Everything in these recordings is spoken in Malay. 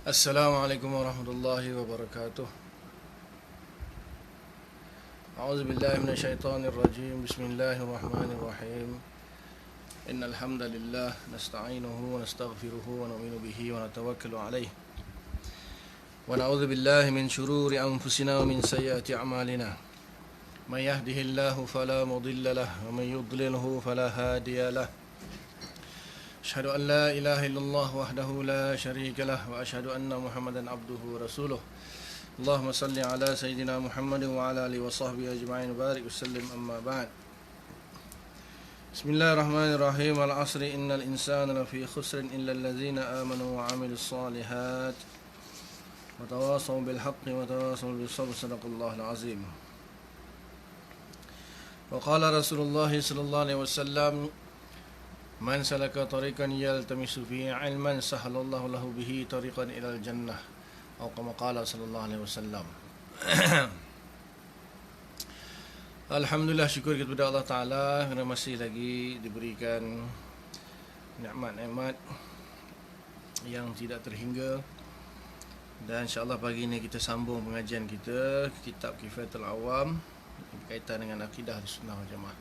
Assalamualaikum warahmatullahi wabarakatuh. A'udzu billahi minasyaitonir rajim. Bismillahirrahmanirrahim. Innal hamdalillah nasta'inuhu wa nastaghfiruhu wa nu'minu bihi wa natawakkalu alayh. Wa na'udzu billahi min shururi anfusina wa min sayyiati a'malina. May yahdihillahu fala mudilla lahu wa may yudlilhu fala hadiya lahu. أشهد أن لا إله إلا الله وحده لا شريك له وأشهد أن محمدا عبده ورسوله اللهم صل على سيدنا محمد وعلى آله وصحبه أجمعين وبارك وسلم أما بعد بسم الله الرحمن الرحيم والعصر إن الإنسان لفي خسر إلا الذين آمنوا وعملوا الصالحات وتواصوا بالحق وتواصوا بالصبر صدق الله العظيم وقال رسول الله صلى الله عليه وسلم Man salaka tariqan yaltamisu fihi ilman sahalallahu lahu bihi tariqan ilal jannah atau kama qala sallallahu alaihi wasallam. Alhamdulillah, syukur kepada Allah Taala kerana masih lagi diberikan nikmat-nikmat yang tidak terhingga. Dan insya-Allah pagi ini kita sambung pengajian kita kitab Kifayatul Awam berkaitan dengan akidah Sunnah wal Jamaah.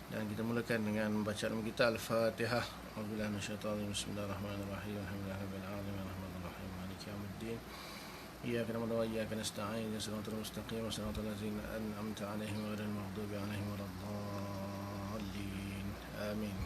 Dan kita mulakan dengan bacaan kita Al-Fatihah. A'udzubillahi minasyaitonir rajim. Bismillahirrahmanirrahim. Alhamdulillahirabbil alamin. Arrahmanirrahim. Maliki yaumiddin. Iyyaka na'budu wa iyyaka nasta'in. Ihdinas siratal mustaqim. Shiratal ladzina an'amta 'alaihim ghairil maghdubi 'alaihim waladdallin. Amin.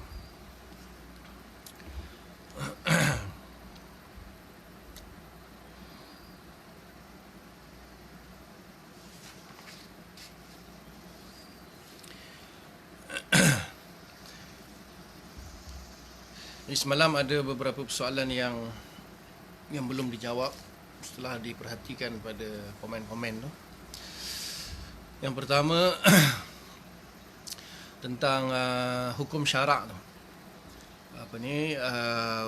Semalam ada beberapa persoalan yang belum dijawab setelah diperhatikan pada komen-komen tu. Yang pertama tentang hukum syarak tu.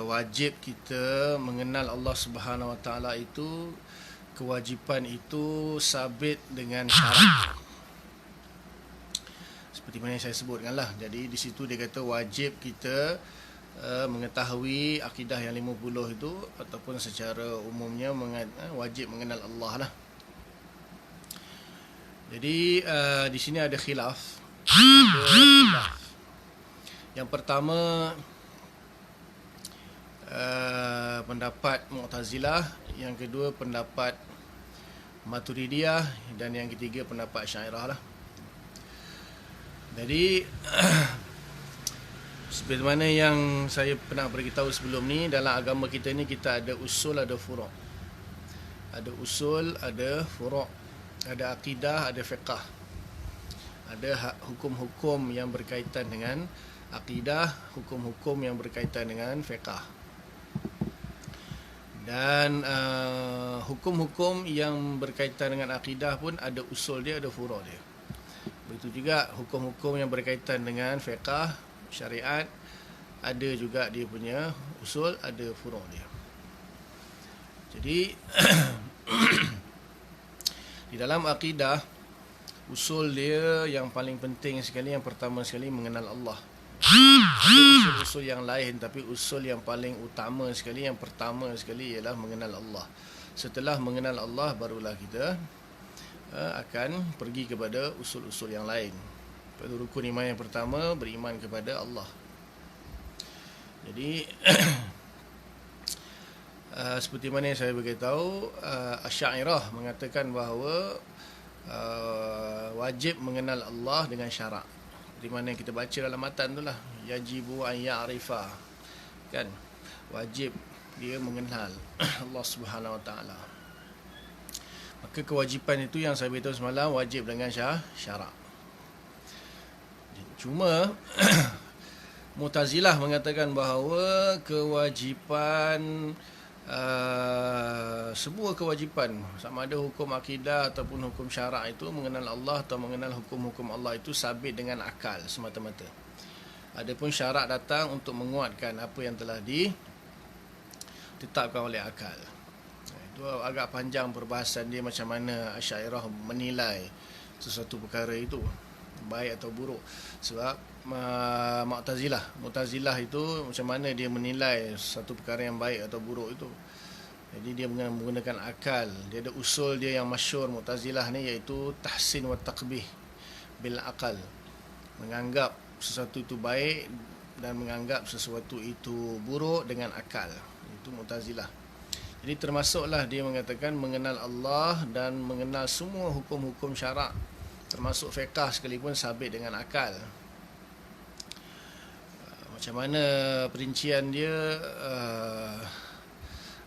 Wajib kita mengenal Allah Subhanahu Wa Taala itu, kewajipan itu sabit dengan syarak. Seperti mana yang saya sebutkanlah. Jadi di situ dia kata wajib kita mengetahui akidah yang 50 itu, ataupun secara umumnya wajib mengenal Allah lah. Jadi di sini ada khilaf. Yang pertama pendapat Mu'tazilah, yang kedua pendapat Maturidiyah, dan yang ketiga pendapat Asy'ariyah lah. Jadi seperti mana yang saya pernah beritahu sebelum ni, dalam agama kita ni kita ada usul, ada furu'. Ada usul, ada furu'. Ada akidah, ada fiqh. Ada hukum-hukum yang berkaitan dengan akidah, hukum-hukum yang berkaitan dengan fiqh. Dan hukum-hukum yang berkaitan dengan akidah pun ada usul dia, ada furu' dia. Begitu juga hukum-hukum yang berkaitan dengan fiqh, syariat, ada juga dia punya usul, ada furu' dia. Jadi di dalam akidah, usul dia yang paling penting sekali, yang pertama sekali mengenal Allah. Ada usul-usul yang lain, tapi usul yang paling utama sekali, yang pertama sekali ialah mengenal Allah. Setelah mengenal Allah, barulah kita akan pergi kepada usul-usul yang lain. Pada rukun iman yang pertama, beriman kepada Allah. Jadi seperti mana yang saya beritahu, Asy'ariyah mengatakan bahawa wajib mengenal Allah dengan syarak. Di mana yang kita baca dalam matan itulah, yajibu an ya'rifa, kan, wajib dia mengenal Allah Subhanahu Wa Taala. Maka kewajipan itu yang saya beritahu semalam wajib dengan syarak. Cuma Mu'tazilah mengatakan bahawa kewajipan, sebuah kewajipan, sama ada hukum akidah ataupun hukum syarak, itu mengenal Allah atau mengenal hukum-hukum Allah itu sabit dengan akal semata-mata. Adapun syarak datang untuk menguatkan apa yang telah ditetapkan oleh akal. Itu agak panjang perbahasan dia, macam mana Asy'ariyah menilai sesuatu perkara itu, baik atau buruk. Sebab Mu'tazilah itu macam mana dia menilai satu perkara yang baik atau buruk itu. Jadi dia menggunakan akal. Dia ada usul dia yang masyhur Mu'tazilah ni, iaitu tahsin wa taqbih bil akal. Menganggap sesuatu itu baik dan menganggap sesuatu itu buruk dengan akal. Itu Mu'tazilah. Jadi termasuklah dia mengatakan mengenal Allah dan mengenal semua hukum-hukum syarak, termasuk fiqh sekalipun, sabit dengan akal. Macam mana perincian dia,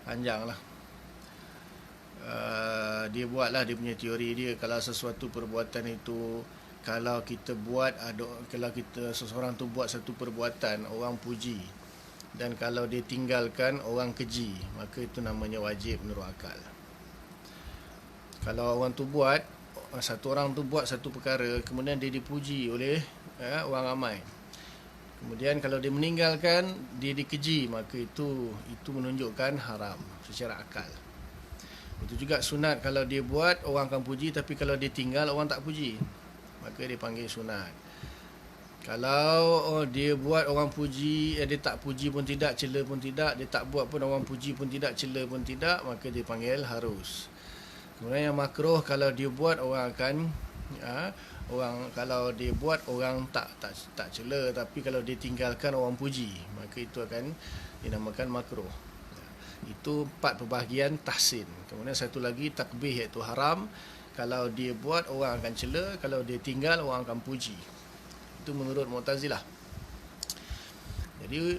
panjang lah. Dia buatlah dia punya teori dia. Kalau sesuatu perbuatan itu, kalau kita buat, kalau kita seseorang tu buat satu perbuatan, orang puji, dan kalau dia tinggalkan, orang keji, maka itu namanya wajib menurut akal. Kalau orang tu buat, satu orang tu buat satu perkara, kemudian dia dipuji oleh orang ramai, kemudian kalau dia meninggalkan, dia dikeji, maka itu menunjukkan haram secara akal. Itu juga sunat, kalau dia buat orang akan puji, tapi kalau dia tinggal orang tak puji, maka dia panggil sunat. Kalau dia buat orang puji, dia tak puji pun tidak, cela pun tidak, dia tak buat pun orang puji pun tidak, cela pun tidak, maka dia panggil harus. Kemudian yang makruh, kalau dia buat orang akan kalau dia buat orang tak cela, tapi kalau dia tinggalkan orang puji, maka itu akan dinamakan makruh. Itu 4 perbahagian tahsin. Kemudian satu lagi takbih, iaitu haram. Kalau dia buat orang akan cela, kalau dia tinggal orang akan puji. Itu menurut Mu'tazilah. Jadi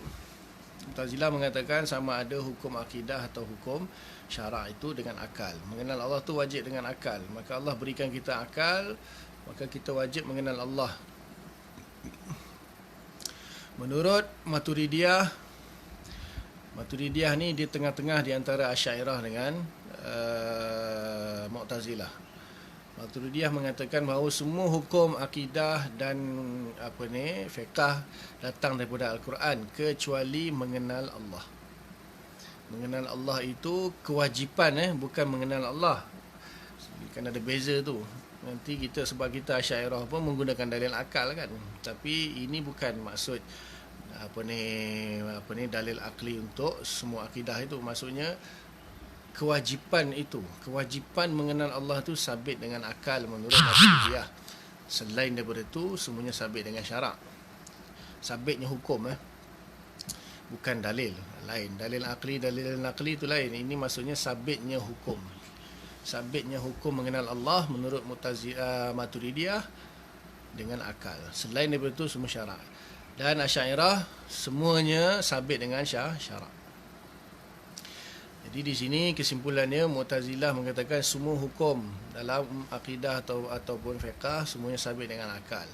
Mu'tazilah mengatakan sama ada hukum akidah atau hukum syarak itu dengan akal. Mengenal Allah tu wajib dengan akal. Maka Allah berikan kita akal, maka kita wajib mengenal Allah. Menurut Maturidiyah ni dia tengah-tengah di antara Asy'ariyah dengan Mu'tazilah. Maturidiyah mengatakan bahawa semua hukum akidah dan fiqh datang daripada Al-Quran, kecuali mengenal Allah. Mengenal Allah itu kewajipan, bukan mengenal Allah. Kan ada beza tu. Nanti kita, sebab kita Asy'ariyah pun menggunakan dalil akal kan. Tapi ini bukan maksud dalil akli untuk semua akidah itu. Maksudnya kewajipan mengenal Allah itu sabit dengan akal menurut Maturidiyah. Selain daripada itu, semuanya sabit dengan syarak. Sabitnya hukum, bukan dalil lain. Dalil nakli itu lain. Ini maksudnya sabitnya hukum. Sabitnya hukum mengenal Allah menurut Maturidiyah dengan akal. Selain daripada itu, semua syarak. Dan Asy'ariyah semuanya sabit dengan syarak. Jadi di sini kesimpulannya, Mu'tazilah mengatakan semua hukum dalam akidah ataupun fiqh semuanya sabit dengan akal.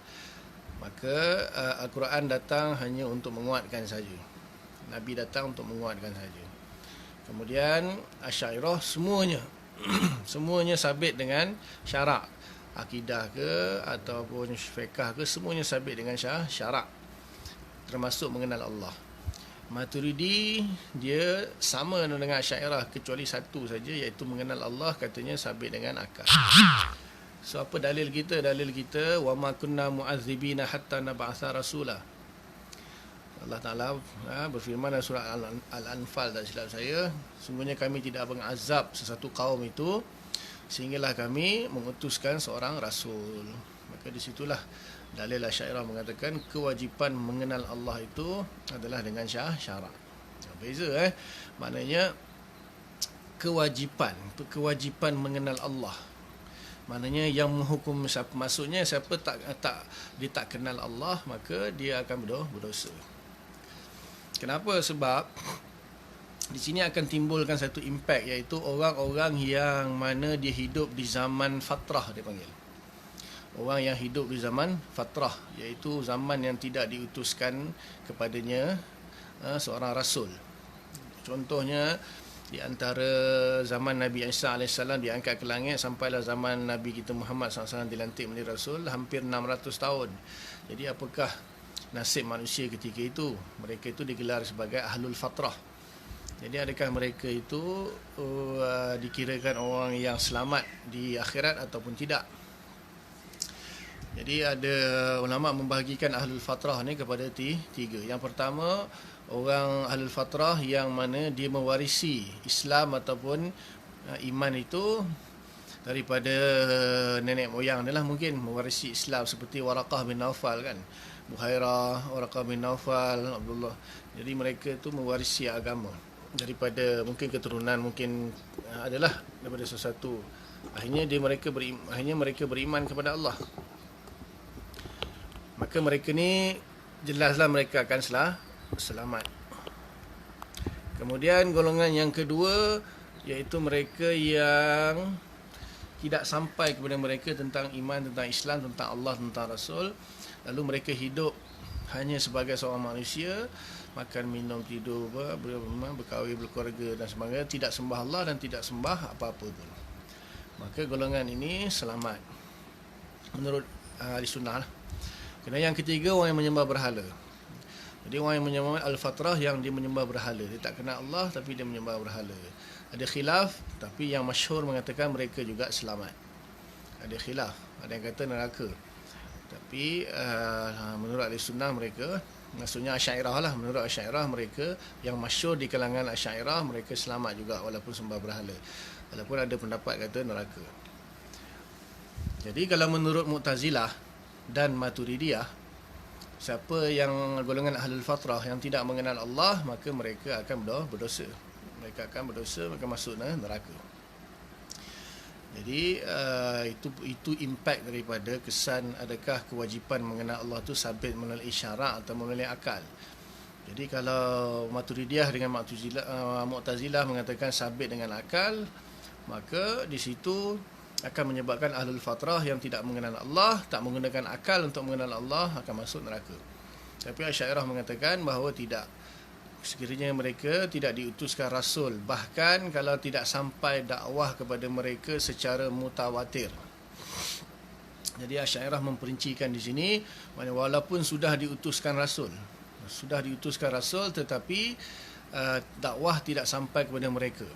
Maka Al-Quran datang hanya untuk menguatkan saja. Nabi datang untuk menguatkan saja. Kemudian Asy'ariyah semuanya sabit dengan syarak. Akidah ke ataupun fiqh ke, semuanya sabit dengan syarak, termasuk mengenal Allah. Maturidi dia sama dengan Asy'ariyah, kecuali satu saja, iaitu mengenal Allah, katanya sabit dengan akal. So apa dalil kita? Dalil kita, wa ma kunna mu'azzibina hatta nab'atha rasula. Allah Ta'ala berfirman dalam surah Al-Anfal, tak silap saya, sungguhnya kami tidak mengazab sesuatu kaum itu sehinggalah kami mengutuskan seorang rasul. Maka disitulah dalil Asy'ariyah mengatakan kewajipan mengenal Allah itu adalah dengan syarak. Beza maknanya kewajipan mengenal Allah. Maknanya yang menghukum siapa, maksudnya siapa dia tak kenal Allah, maka dia akan berdosa. Kenapa? Sebab di sini akan timbulkan satu impact, iaitu orang-orang yang mana dia hidup di zaman fatrah, dia panggil. Orang yang hidup di zaman fatrah, iaitu zaman yang tidak diutuskan kepadanya seorang rasul. Contohnya, di antara zaman Nabi Isa AS diangkat ke langit sampailah zaman Nabi kita Muhammad SAW dilantik menjadi rasul, hampir 600 tahun. Jadi apakah nasib manusia ketika itu? Mereka itu digelar sebagai ahlul fatrah. Jadi adakah mereka itu dikirakan orang yang selamat di akhirat ataupun tidak? Jadi ada ulama membahagikan ahlul fatrah ni kepada tiga. Yang pertama, orang ahlul fatrah yang mana dia mewarisi Islam ataupun iman itu daripada nenek moyang dia lah, mungkin mewarisi Islam seperti Waraqah bin Naufal kan. Buhairah, Waraqah bin Naufal, Abdullah. Jadi mereka tu mewarisi agama daripada mungkin keturunan, mungkin adalah daripada sesuatu. Akhirnya mereka beriman kepada Allah. Maka mereka ni jelaslah mereka akan selamat. Kemudian golongan yang kedua, iaitu mereka yang tidak sampai kepada mereka tentang iman, tentang Islam, tentang Allah, tentang Rasul. Lalu mereka hidup hanya sebagai seorang manusia, makan, minum, tidur, berkahwin, berkeluarga dan sebagainya, tidak sembah Allah dan tidak sembah apa-apa pun. Maka golongan ini selamat menurut ahli sunnah lah. Kena yang ketiga, orang yang menyembah berhala. Jadi orang yang menyembah al-fatrah, yang dia menyembah berhala. Dia tak kenal Allah tapi dia menyembah berhala. Ada khilaf, tapi yang masyhur mengatakan mereka juga selamat. Ada khilaf, ada yang kata neraka. Tapi menurut ahli sunnah mereka, maksudnya Asy'ariyah lah, menurut Asy'ariyah mereka yang masyhur di kalangan Asy'ariyah, mereka selamat juga walaupun sembah berhala. Walaupun ada pendapat kata neraka. Jadi kalau menurut Mu'tazilah dan Maturidiyah, siapa yang golongan ahlul fatrah yang tidak mengenal Allah, maka mereka akan berdosa. Mereka akan berdosa, maka masuk neraka. Jadi itu impact daripada kesan adakah kewajipan mengenal Allah tu sabit melalui syarak atau melalui akal. Jadi kalau Maturidiyah dengan Mu'tazilah mengatakan sabit dengan akal, maka di situ akan menyebabkan ahlul fatrah yang tidak mengenal Allah, tak menggunakan akal untuk mengenal Allah, akan masuk neraka. Tapi Asy'ariyah mengatakan bahawa tidak. Sekiranya mereka tidak diutuskan Rasul, bahkan kalau tidak sampai dakwah kepada mereka secara mutawatir. Jadi Asy'ariyah memperincikan di sini, walaupun sudah diutuskan Rasul, tetapi dakwah tidak sampai kepada mereka.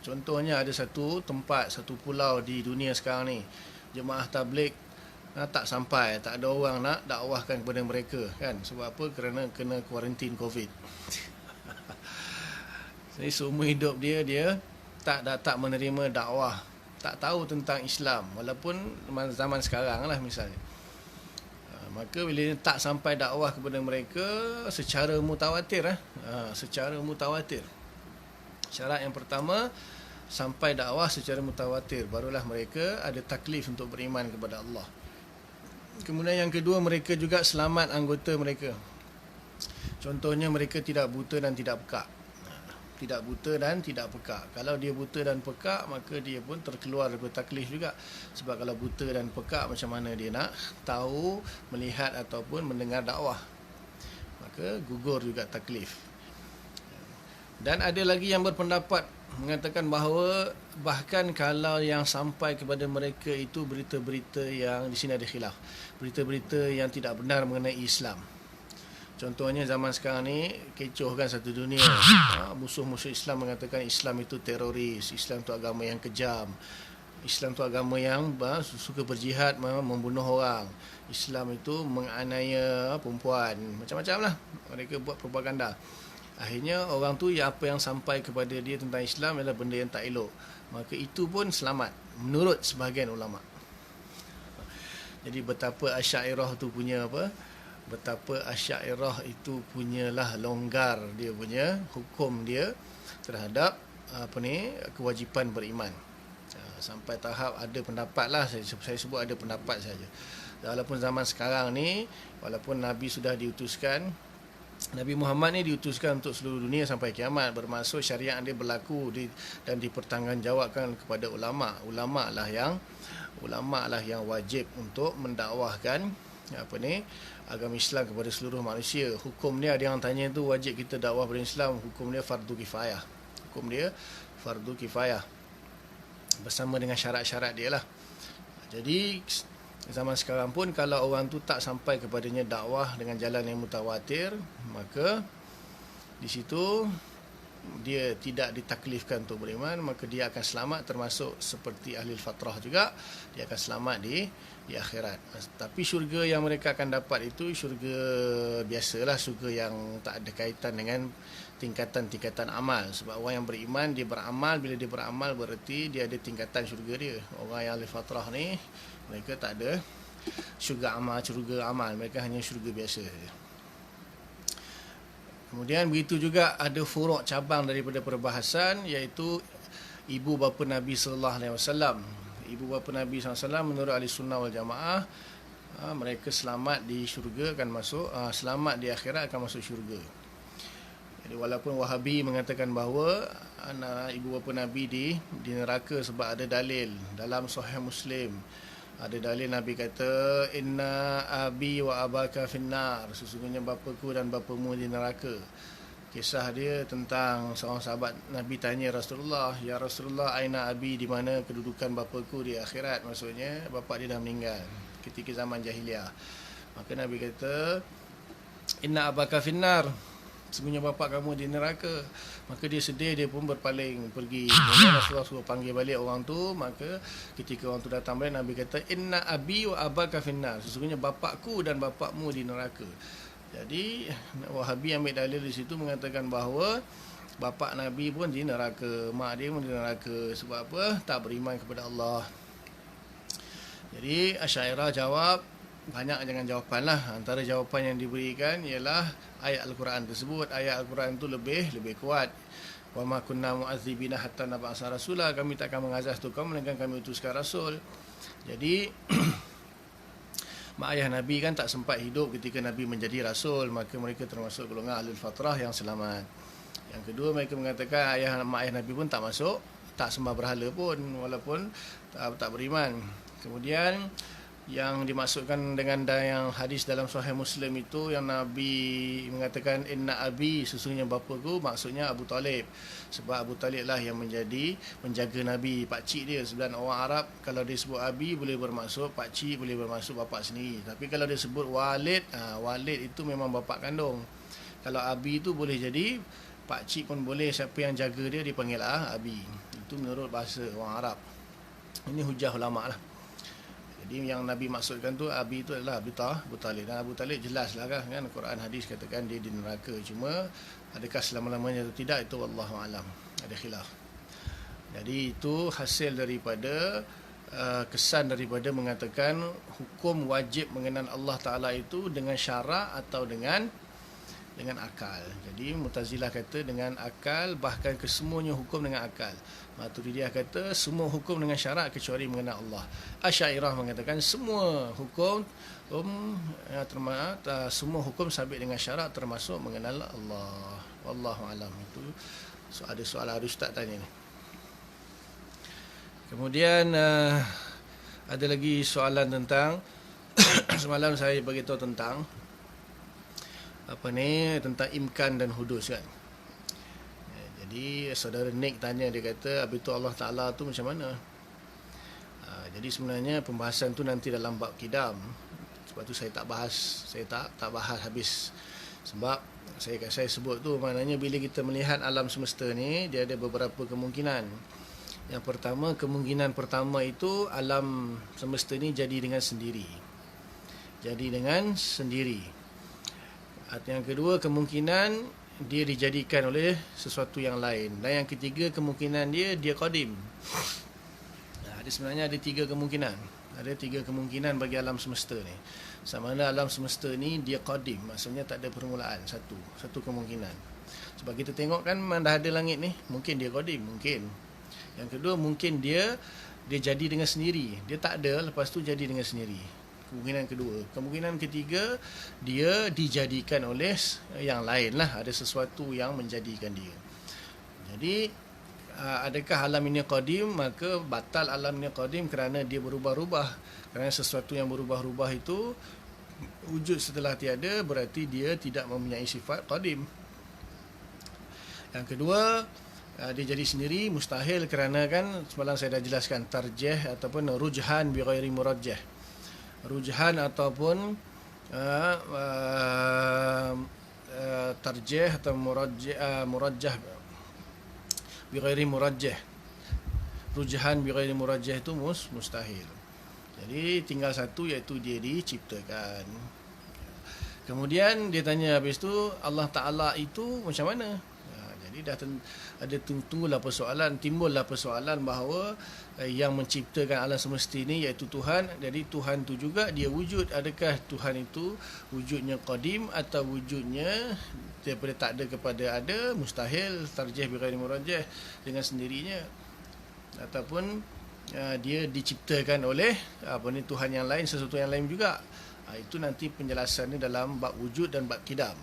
Contohnya ada satu tempat, satu pulau di dunia sekarang ni, jemaah tabligh tak sampai, tak ada orang nak dakwahkan kepada mereka kan. Sebab apa? Kerana kena kuarantin COVID. Jadi seumur hidup dia tak menerima dakwah, tak tahu tentang Islam, walaupun zaman sekarang lah misalnya. Maka bila tak sampai dakwah kepada mereka secara mutawatir, syarat yang pertama, sampai dakwah secara mutawatir, barulah mereka ada taklif untuk beriman kepada Allah. Kemudian yang kedua, mereka juga selamat anggota mereka. Contohnya mereka tidak buta dan tidak pekak. Kalau dia buta dan pekak, maka dia pun terkeluar daripada taklif juga. Sebab kalau buta dan pekak, macam mana dia nak tahu, melihat ataupun mendengar dakwah? Maka gugur juga taklif. Dan ada lagi yang berpendapat mengatakan bahawa bahkan kalau yang sampai kepada mereka itu berita-berita yang di sini ada khilaf, berita-berita yang tidak benar mengenai Islam. Contohnya zaman sekarang ni kecoh kan satu dunia. Musuh-musuh Islam mengatakan Islam itu teroris, Islam itu agama yang kejam, Islam itu agama yang suka berjihad, membunuh orang, Islam itu menganiaya perempuan, macam-macam lah mereka buat propaganda. Akhirnya orang tu apa yang sampai kepada dia tentang Islam adalah benda yang tak elok, maka itu pun selamat menurut sebahagian ulama. Jadi betapa Asy'ariyah tu punya betapa Asy'ariyah itu punyalah longgar dia punya hukum dia terhadap kewajipan beriman. Sampai tahap ada pendapat lah, saya sebut ada pendapat saja. Walaupun zaman sekarang ni, walaupun Nabi sudah diutuskan, Nabi Muhammad ni diutuskan untuk seluruh dunia sampai kiamat, bermaksud syariat dia berlaku dan dipertanggungjawabkan kepada ulama. Ulama lah yang wajib untuk mendakwahkan agama Islam kepada seluruh manusia. Hukum dia, ada yang tanya tu, wajib kita dakwah pada Islam, hukum dia fardu kifayah. Bersama dengan syarat-syarat dia lah. Jadi zaman sekarang pun kalau orang tu tak sampai kepadanya dakwah dengan jalan yang mutawatir, maka di situ dia tidak ditaklifkan untuk beriman, maka dia akan selamat, termasuk seperti ahli fatrah juga, dia akan selamat di akhirat. Tapi syurga yang mereka akan dapat itu syurga biasalah, syurga yang tak ada kaitan dengan tingkatan-tingkatan amal. Sebab orang yang beriman, dia beramal, bila dia beramal berarti dia ada tingkatan syurga dia. Orang yang ahli fatrah ni, mereka tak ada syurga amal, mereka hanya syurga biasa. Kemudian begitu juga ada furuk cabang daripada perbahasan, iaitu ibu bapa Nabi sallallahu alaihi wasallam. Ibu bapa Nabi sallallahu alaihi wasallam menurut ahli sunnah wal jamaah, mereka selamat di syurga, akan masuk selamat di akhirat, akan masuk syurga. Jadi walaupun Wahabi mengatakan bahawa ibu bapa Nabi di neraka sebab ada dalil dalam Sahih Muslim. Ada dalil Nabi kata, inna abi wa abaka finnar, sesungguhnya bapaku dan bapamu di neraka. Kisah dia tentang seorang sahabat Nabi tanya Rasulullah, ya Rasulullah, aina abi, di mana kedudukan bapaku di akhirat? Maksudnya bapa dia dah meninggal ketika zaman jahiliah. Maka Nabi kata, inna abaka finnar, sesungguhnya bapa kamu di neraka. Maka dia sedih, dia pun berpaling pergi. Kemudian Rasulullah suruh panggil balik orang tu. Maka ketika orang tu datang balik, Nabi kata, inna abi wa abaka finnar, sesungguhnya bapakku dan bapakmu di neraka. Jadi Wahabi ambil dalil di situ mengatakan bahawa bapak Nabi pun di neraka, mak dia pun di neraka. Sebab apa? Tak beriman kepada Allah. Jadi Asy'ariyah jawab, banyak jangan jawapan lah. Antara jawapan yang diberikan ialah ayat Al-Quran tersebut. Ayat Al-Quran tu lebih kuat. Wa ma kunna mu'adzibina hatta nab'asa rasula, kami takkan mengazab tu kaum melainkan kami utuskan rasul. Jadi mak ayah Nabi kan tak sempat hidup ketika Nabi menjadi rasul, maka mereka termasuk golongan ahlul fatrah yang selamat. Yang kedua, mereka mengatakan mak ayah Nabi pun tak masuk, tak sembah berhala pun, walaupun tak beriman. Kemudian yang dimaksudkan dengan yang hadis dalam Sahih Muslim itu, yang Nabi mengatakan inna abi, sesungguhnya bapaku, maksudnya Abu Talib. Sebab Abu Talib lah yang menjaga Nabi, pakcik dia. Sebenarnya orang Arab kalau dia sebut abi boleh bermaksud pakcik, boleh bermaksud bapak sendiri. Tapi kalau dia sebut walid, walid itu memang bapak kandung. Kalau abi itu boleh jadi pakcik pun boleh, siapa yang jaga dia dipanggil abi. Itu menurut bahasa orang Arab. Ini hujah ulama lah. Jadi yang Nabi maksudkan tu abi itu adalah Abu Talib. Dan Abu Talib jelaslah kan, Quran hadis katakan dia di neraka. Cuma adakah selama-lamanya atau tidak, itu wallahu alam, ada khilaf. Jadi itu hasil daripada kesan daripada mengatakan hukum wajib mengenal Allah Taala itu dengan syara atau dengan akal. Jadi Mu'tazilah kata dengan akal, bahkan kesemuanya hukum dengan akal. Maturidiyah kata semua hukum dengan syarat kecuali mengenal Allah. Asy'ariyah mengatakan semua hukum semua hukum sabit dengan syarat termasuk mengenal Allah. Wallahu alam. Itu ada soalan ustaz tanya ni. Kemudian ada lagi soalan tentang semalam saya beritahu tentang tentang imkan dan hudus kan. Jadi saudara Nick tanya, dia kata habis tu Allah Ta'ala tu macam mana? Jadi sebenarnya pembahasan tu nanti dalam bab kidam. Sebab tu saya tak bahas habis. Sebab saya sebut tu, maknanya bila kita melihat alam semesta ni, dia ada beberapa kemungkinan. Yang pertama, kemungkinan pertama itu alam semesta ni jadi dengan sendiri. Yang kedua, kemungkinan dia dijadikan oleh sesuatu yang lain. Dan yang ketiga, kemungkinan dia qadim. Sebenarnya ada tiga kemungkinan. Ada tiga kemungkinan bagi alam semesta ni. Sama ada alam semesta ni dia qadim, maksudnya tak ada permulaan. Satu kemungkinan. Sebab kita tengok kan dah ada langit ni, mungkin dia qadim, mungkin. Yang kedua, mungkin dia jadi dengan sendiri. Dia tak ada, lepas tu jadi dengan sendiri. Kemungkinan kedua. Kemungkinan ketiga, dia dijadikan oleh yang lain lah. Ada sesuatu yang menjadikan dia. Jadi adakah alam ini qadim? Maka batal alam ini qadim kerana dia berubah-ubah. Kerana sesuatu yang berubah-ubah itu wujud setelah tiada, berarti dia tidak mempunyai sifat qadim. Yang kedua, dia jadi sendiri mustahil kerana kan semalam saya dah jelaskan tarjih ataupun rujhan bi ghairi murajjah. Rujhan ataupun tarjih atau murajjah bighairi murajjah. Rujahan bighairi murajjah itu mustahil. Jadi tinggal satu, iaitu dia diciptakan. Kemudian dia tanya habis tu, Allah Ta'ala itu macam mana? Jadi dah ada timbullah persoalan bahawa yang menciptakan alam semesta ini iaitu Tuhan. Jadi Tuhan tu juga dia wujud. Adakah Tuhan itu wujudnya qadim atau wujudnya daripada tak ada kepada ada? Mustahil, tarjih bighairi murajjah, dengan sendirinya. Ataupun dia diciptakan oleh Tuhan yang lain, sesuatu yang lain juga. Itu nanti penjelasannya dalam bab wujud dan bab qidam.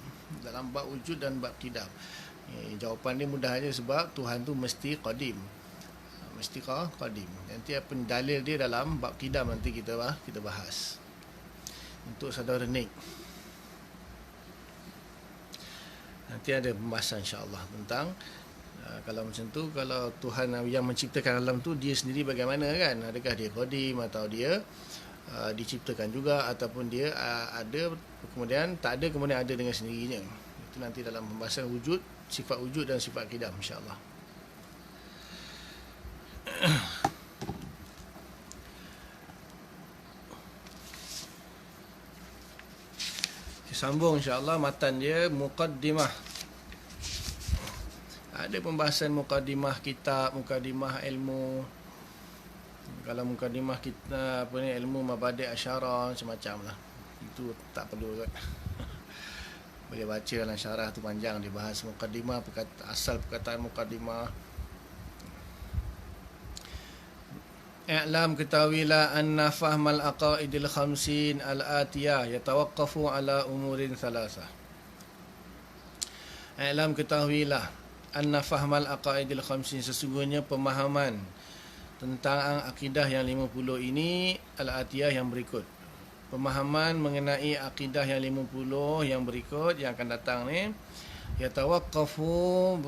Jawapan dia mudah aja, sebab Tuhan tu mesti qadim. Nanti apa dalil dia dalam bab qidam, nanti kita bahas. Untuk saudara Nick, nanti ada pembahasan insya-Allah tentang kalau macam tu, kalau Tuhan yang menciptakan alam tu dia sendiri bagaimana kan? Adakah dia qadim atau dia diciptakan juga, ataupun dia ada kemudian tak ada, kemudian ada dengan sendirinya. Itu nanti dalam pembahasan wujud, sifat wujud dan sifat qidam insya-Allah. Sambung insya-Allah matan dia muqaddimah. Ada pembahasan muqaddimah kitab, muqaddimah ilmu. Kalau muqaddimah kita ilmu mabadi' asyara macam-macam lah. Itu tak perlu kan. Boleh baca dalam syarah tu, panjang dia bahas muqaddimah, asal perkataan muqaddimah. I'lam, ketahuilah anna fahmal aqaidil khamsin al-atiyah yatawaqqafu ala umurin thalatha. I'lam, ketahuilah anna fahmal aqaidil khamsin, sesungguhnya pemahaman tentang akidah yang 50 ini al-atiyah yang berikut. Pemahaman mengenai akidah yang 50 yang berikut yang akan datang ni, yatawaqqafu,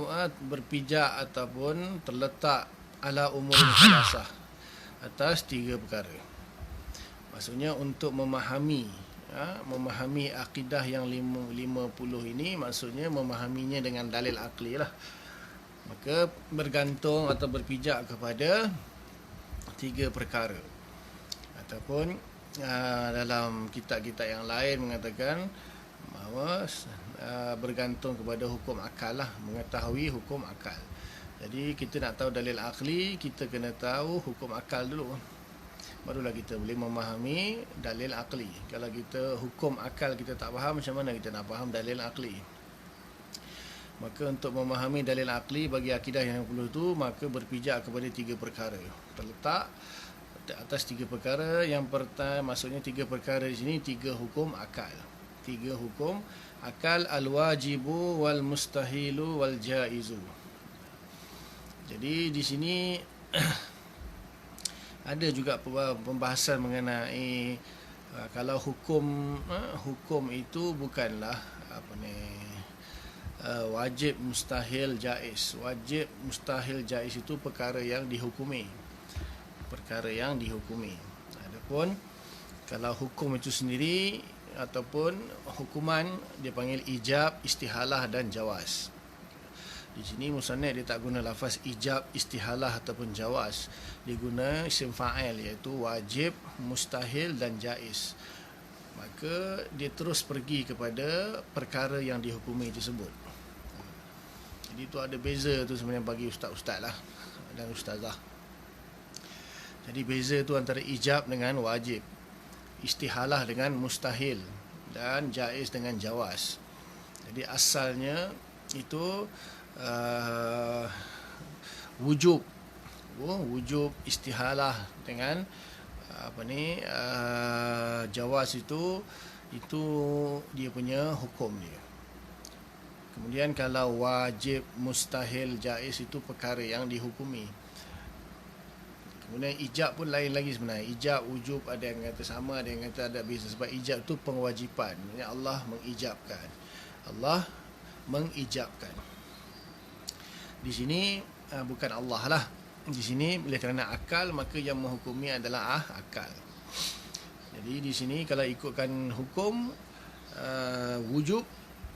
berpijak ataupun terletak ala umurin thalatha, atas 3 perkara. Maksudnya untuk memahami akidah yang 50 ini, maksudnya memahaminya dengan dalil akli lah. Maka bergantung atau berpijak kepada 3 perkara. Ataupun dalam kitab-kitab yang lain mengatakan bahawa bergantung kepada hukum akal lah, mengetahui hukum akal. Jadi kita nak tahu dalil akli, kita kena tahu hukum akal dulu, barulah kita boleh memahami dalil akli. Kalau kita hukum akal kita tak faham, macam mana kita nak faham dalil akli? Maka untuk memahami dalil akli bagi akidah yang 50 tu, maka berpijak kepada 3 perkara. Terletak atas 3 perkara. Yang pertama, maksudnya 3 perkara di sini 3 hukum akal. 3 hukum akal, al-wajibu wal mustahilu wal jaizu. Jadi di sini ada juga pembahasan mengenai kalau hukum itu bukanlah wajib, mustahil, jaiz. Wajib, mustahil, jaiz itu perkara yang dihukumi. Adapun kalau hukum itu sendiri ataupun hukuman, dia panggil ijab, istihalah dan jawaz. Di sini musannif dia tak guna lafaz ijab, istihalah ataupun jawaz. Dia guna isim fa'il, iaitu wajib, mustahil dan jaiz. Maka dia terus pergi kepada perkara yang dihukumi tersebut. Jadi itu ada beza tu sebenarnya bagi ustaz-ustaz lah dan ustazah. Jadi beza tu antara ijab dengan wajib, istihalah dengan mustahil, dan jaiz dengan jawaz. Jadi asalnya itu wujub, istihalah dengan jawaz itu dia punya hukum dia. Kemudian kalau wajib, mustahil, jaiz itu perkara yang dihukumi. Kemudian ijab pun lain lagi sebenarnya. Ijab, wujub, ada yang kata sama, ada yang kata ada beza. Sebab ijab itu pengewajipan. Allah mengijabkan. Di sini bukan Allah lah. Di sini oleh kerana akal, maka yang menghukumi adalah akal. Jadi di sini kalau ikutkan hukum wujub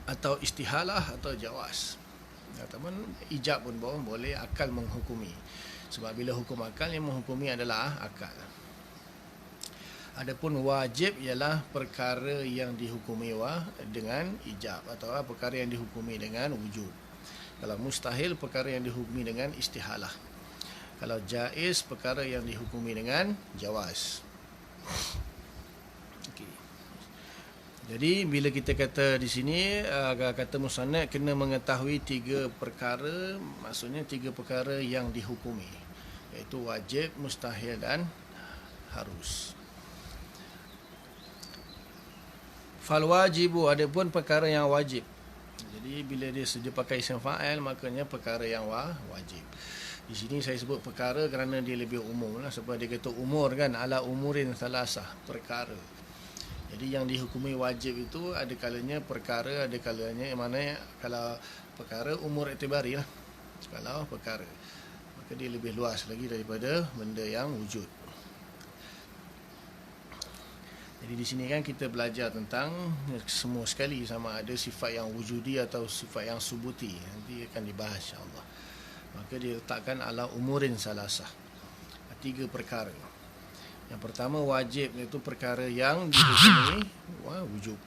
atau istihalah atau jawaz. ataupun ijab pun boleh, akal menghukumi. Sebab bila hukum akal, yang menghukumi adalah akal. Adapun wajib ialah perkara yang dihukumi dengan ijab, atau perkara yang dihukumi dengan wujud. Kalau mustahil, perkara yang dihukumi dengan istihalah. Kalau jaiz, perkara yang dihukumi dengan jawaz. Okay. Jadi bila kita kata di sini, kata musannaf kena mengetahui 3 perkara, maksudnya 3 perkara yang dihukumi, iaitu wajib, mustahil dan harus. Fal wajibu, adapun perkara yang wajib. Jadi bila dia pakai isim fa'il, maknanya perkara yang wajib. Di sini saya sebut perkara kerana dia lebih umum lah, sebab dia kata umur kan, ala umurin salasah, perkara. Jadi yang dihukumi wajib itu ada kalanya perkara, ada kalanya mana kalau perkara umur iktibari lah. Kalau perkara, maka dia lebih luas lagi daripada benda yang wujud. Jadi di sini kan kita belajar tentang semua sekali, sama ada sifat yang wujudi atau sifat yang subuti. Nanti akan dibahas insya-Allah. Maka dia letakkan ala umurin salasah, 3 perkara. Yang pertama wajib, iaitu perkara yang dihukumi wujub.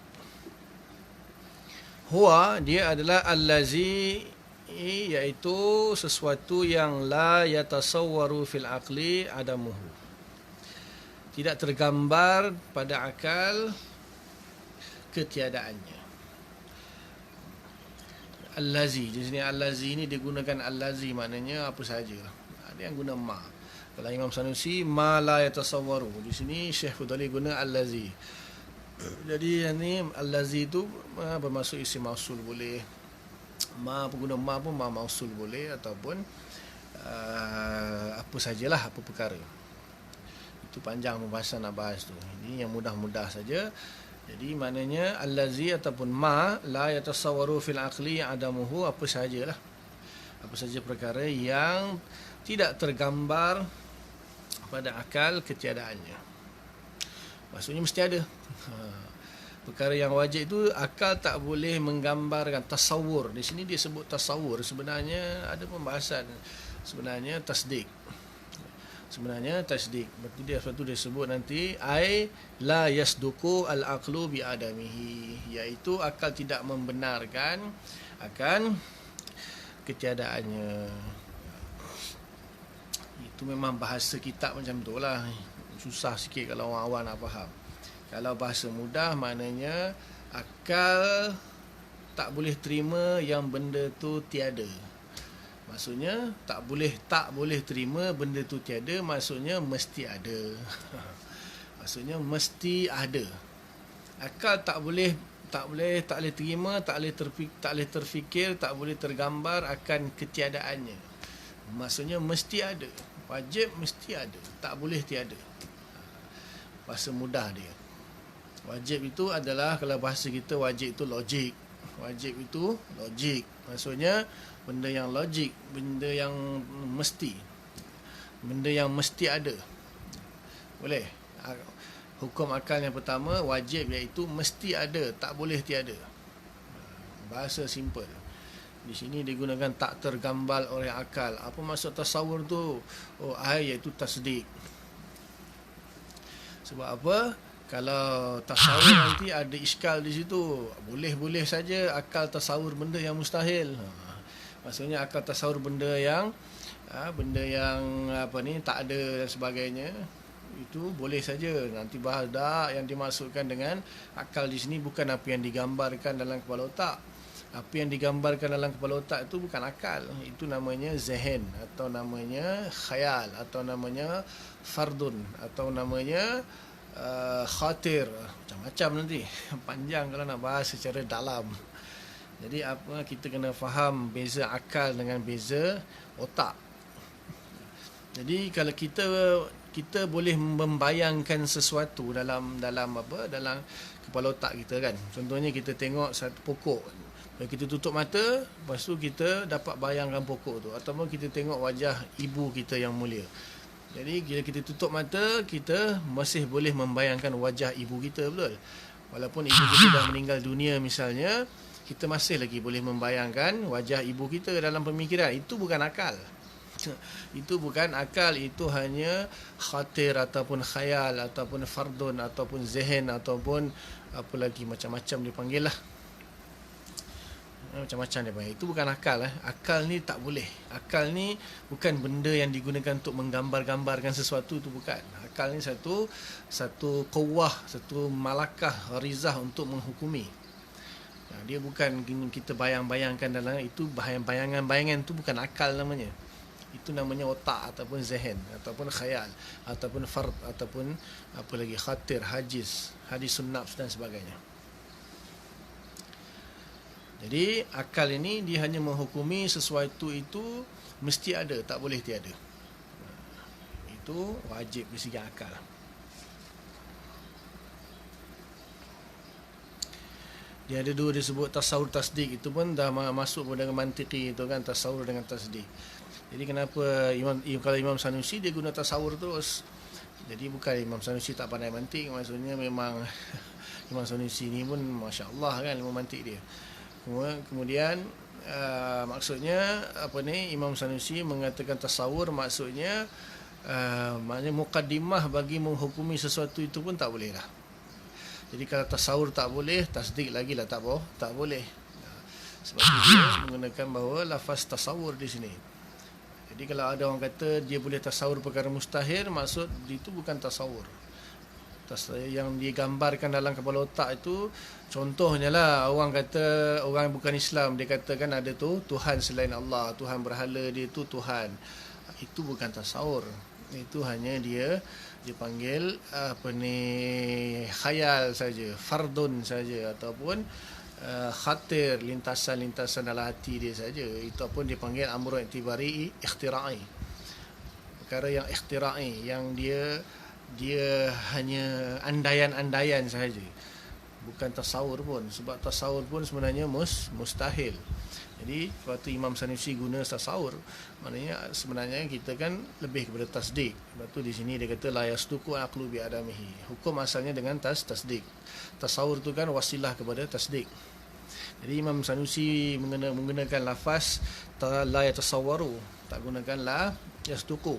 Huwa, dia adalah allazi, iaitu sesuatu yang la yatasawwaru fil aqli adamuhu, tidak tergambar pada akal ketiadaannya. Allazi, di sini allazi ini digunakan allazi, maknanya apa saja. Ada yang guna ma. Kalau Imam Sanusi, ma la yatasawwaru. Di sini Syekh Fudali guna allazi. Jadi ini allazi itu bermaksud isim mausul boleh. Ma, pengguna ma pun ma mausul boleh, ataupun apa sajalah, apa perkara. Itu panjang pembahasan nak bahas tu. Ini yang mudah-mudah saja. Jadi maknanya allazi ataupun ma la yatasawwaru fil aqli adamuhu, apa sajalah, apa saja perkara yang tidak tergambar pada akal ketiadaannya. Maksudnya mesti ada. Perkara yang wajib itu akal tak boleh menggambarkan. Tasawur, di sini dia sebut tasawur, sebenarnya ada pembahasan. Sebenarnya tasdik. Sebenarnya tasdik, berarti dia satu dia sebut nanti ai la yasduqu al-aqlu bi adamihi, iaitu akal tidak membenarkan akan ketiadaannya. Itu memang bahasa kitab macam tu lah, susah sikit kalau orang awam nak faham. Kalau bahasa mudah, maknanya akal tak boleh terima yang benda tu tiada. Maksudnya tak boleh terima benda tu tiada, maksudnya mesti ada. Maksudnya mesti ada. Akal tak boleh terima, tak boleh terfikir, tak boleh tergambar akan ketiadaannya. Maksudnya mesti ada. Wajib mesti ada, tak boleh tiada. Bahasa mudah dia. Wajib itu adalah, kalau bahasa kita wajib itu logik. Wajib itu logik. Maksudnya benda yang logik, benda yang mesti, benda yang mesti ada. Boleh. Hukum akal yang pertama wajib, iaitu mesti ada, tak boleh tiada. Bahasa simple. Di sini digunakan tak tergambar oleh akal. Apa maksud tasawur tu? Iaitu tasdik. Sebab apa? Kalau tasawur nanti ada iskal di situ. Boleh-boleh saja akal tasawur benda yang mustahil. Maksudnya akal tasawur benda yang tak ada dan sebagainya, itu boleh saja. Nanti bahas dah, yang dimaksudkan dengan akal di sini bukan apa yang digambarkan dalam kepala otak. Apa yang digambarkan dalam kepala otak itu bukan akal. Itu namanya zehen, atau namanya khayal, atau namanya fardun, atau namanya khatir. Macam-macam nanti. Panjang kalau nak bahas secara dalam. Jadi apa, kita kena faham beza akal dengan beza otak. Jadi kalau kita boleh membayangkan sesuatu dalam kepala otak kita kan. Contohnya kita tengok satu pokok. Kalau kita tutup mata, lepas tu kita dapat bayangkan pokok tu, ataupun kita tengok wajah ibu kita yang mulia. Jadi bila kita tutup mata, kita masih boleh membayangkan wajah ibu kita, betul? Walaupun ibu kita dah meninggal dunia misalnya, kita masih lagi boleh membayangkan wajah ibu kita dalam pemikiran. Itu bukan akal. Itu bukan akal, itu hanya khatir ataupun khayal ataupun fardun ataupun zehen ataupun apa lagi macam-macam dipanggil lah. Macam-macam dia panggil. Itu bukan akal. Akal ni tak boleh. Akal ni bukan benda yang digunakan untuk menggambar-gambarkan sesuatu, tu bukan. Akal ni satu quwwah, satu malakah, rizah untuk menghukumi. Dia bukan kita bayang-bayangkan dalam itu, bayangan-bayangan tu bukan akal namanya. Itu namanya otak ataupun zehen ataupun khayal ataupun fard ataupun apa lagi khatir, hadis nafs dan sebagainya. Jadi akal ini dia hanya menghukumi sesuatu itu mesti ada, tak boleh tiada. Itu wajib di segi akal. Dia ada dua disebut tasawur tasdik, itu pun dah masuk dengan mantiki itu kan, tasawur dengan tasdik. Jadi kenapa kalau Imam Sanusi dia guna tasawur terus? Jadi bukan Imam Sanusi tak pandai mantik, maksudnya memang Imam Sanusi ni pun masya-Allah kan ilmu mantik dia. Kemudian maksudnya apa ni, Imam Sanusi mengatakan tasawur maksudnya maknanya muqaddimah bagi menghukumi sesuatu itu pun tak boleh lah. Jadi kalau tasawur tak boleh, tasdik lagi lah tak boleh. Sebab itu dia menggunakan bahawa lafaz tasawur di sini. Jadi kalau ada orang kata dia boleh tasawur perkara mustahil, maksud itu bukan tasawur. Yang digambarkan dalam kepala otak itu, contohnya lah orang kata, orang bukan Islam, dia katakan ada tu Tuhan selain Allah, Tuhan berhala dia tu Tuhan. Itu bukan tasawur. Itu hanya dia panggil apa ni, khayal saja, fardun saja ataupun khatir, lintasan-lintasan dalam hati dia saja. Itu pun dipanggil amrun i'tibari ikhtira'i. Perkara yang ikhtira'i, yang dia hanya andaian-andaian sahaja, bukan tasawur pun. Sebab tasawur pun sebenarnya mustahil. Jadi waktu Imam Sanusi guna tasawur, maknanya sebenarnya kita kan lebih kepada tasdik. Sebab tu di sini dia kata la yasduqu aqlu bi adamihi. Hukum asalnya dengan tasdik. Tasawur tu kan wasilah kepada tasdik. Jadi Imam Sanusi menggunakan lafaz la yatasawwaru, tak gunakan la yasduqu.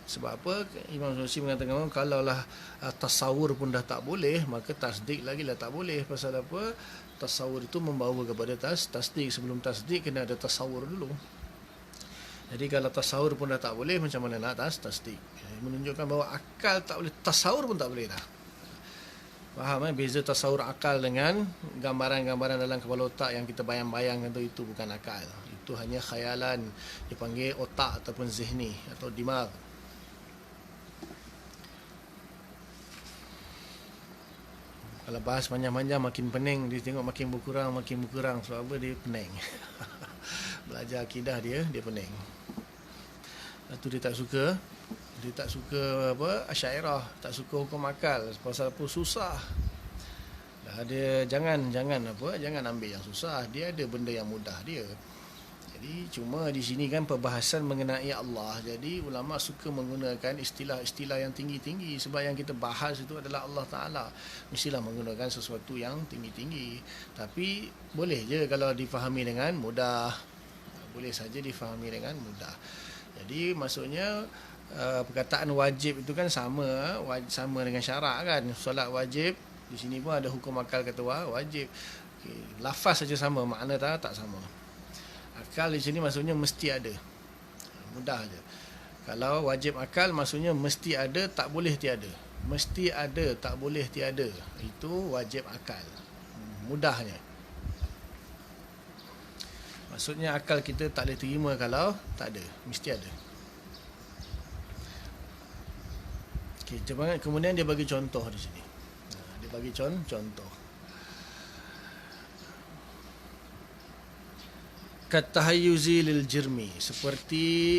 Sebab apa? Imam Sanusi mengatakan kalaulah tasawur pun dah tak boleh, maka tasdik lagi lah tak boleh. Pasal apa? Tasawur itu membawa kepada tasdik. Sebelum tasdik kena ada tasawur dulu. Jadi kalau tasawur pun dah tak boleh, macam mana nak tasdik? Menunjukkan bahawa akal tak boleh, tasawur pun tak boleh dah. Faham beza tasawur akal dengan gambaran-gambaran dalam kepala otak yang kita bayang-bayangkan tu, itu bukan akal. Itu hanya khayalan, dipanggil otak ataupun zihni atau dimag. Kalau bahas panjang-panjang makin pening, dia tengok makin berkurang. Sebab apa? Dia pening. Belajar akidah dia pening. Lepas tu dia tak suka apa, Asy'ariyah, tak suka hukum akal. Pasal apa? Susah. Dia jangan ambil yang susah. Dia ada benda yang mudah dia. Jadi cuma di sini kan perbahasan mengenai Allah. Jadi ulama suka menggunakan istilah-istilah yang tinggi-tinggi, sebab yang kita bahas itu adalah Allah Ta'ala. Mestilah menggunakan sesuatu yang tinggi-tinggi. Tapi boleh je kalau difahami dengan mudah. Boleh saja difahami dengan mudah. Jadi maksudnya perkataan wajib itu kan sama dengan syarak kan. Solat wajib, di sini pun ada hukum akal kata wajib. Lafaz saja sama, makna tak sama. Akal di sini maksudnya mesti ada. Mudah aja. Kalau wajib akal maksudnya mesti ada, tak boleh tiada. Mesti ada, tak boleh tiada. Itu wajib akal. Mudahnya. Maksudnya akal kita tak boleh terima kalau tak ada. Mesti ada. Okey, kemudian dia bagi contoh di sini. Dia bagi contoh. Katahayyuzi lil jirmi, seperti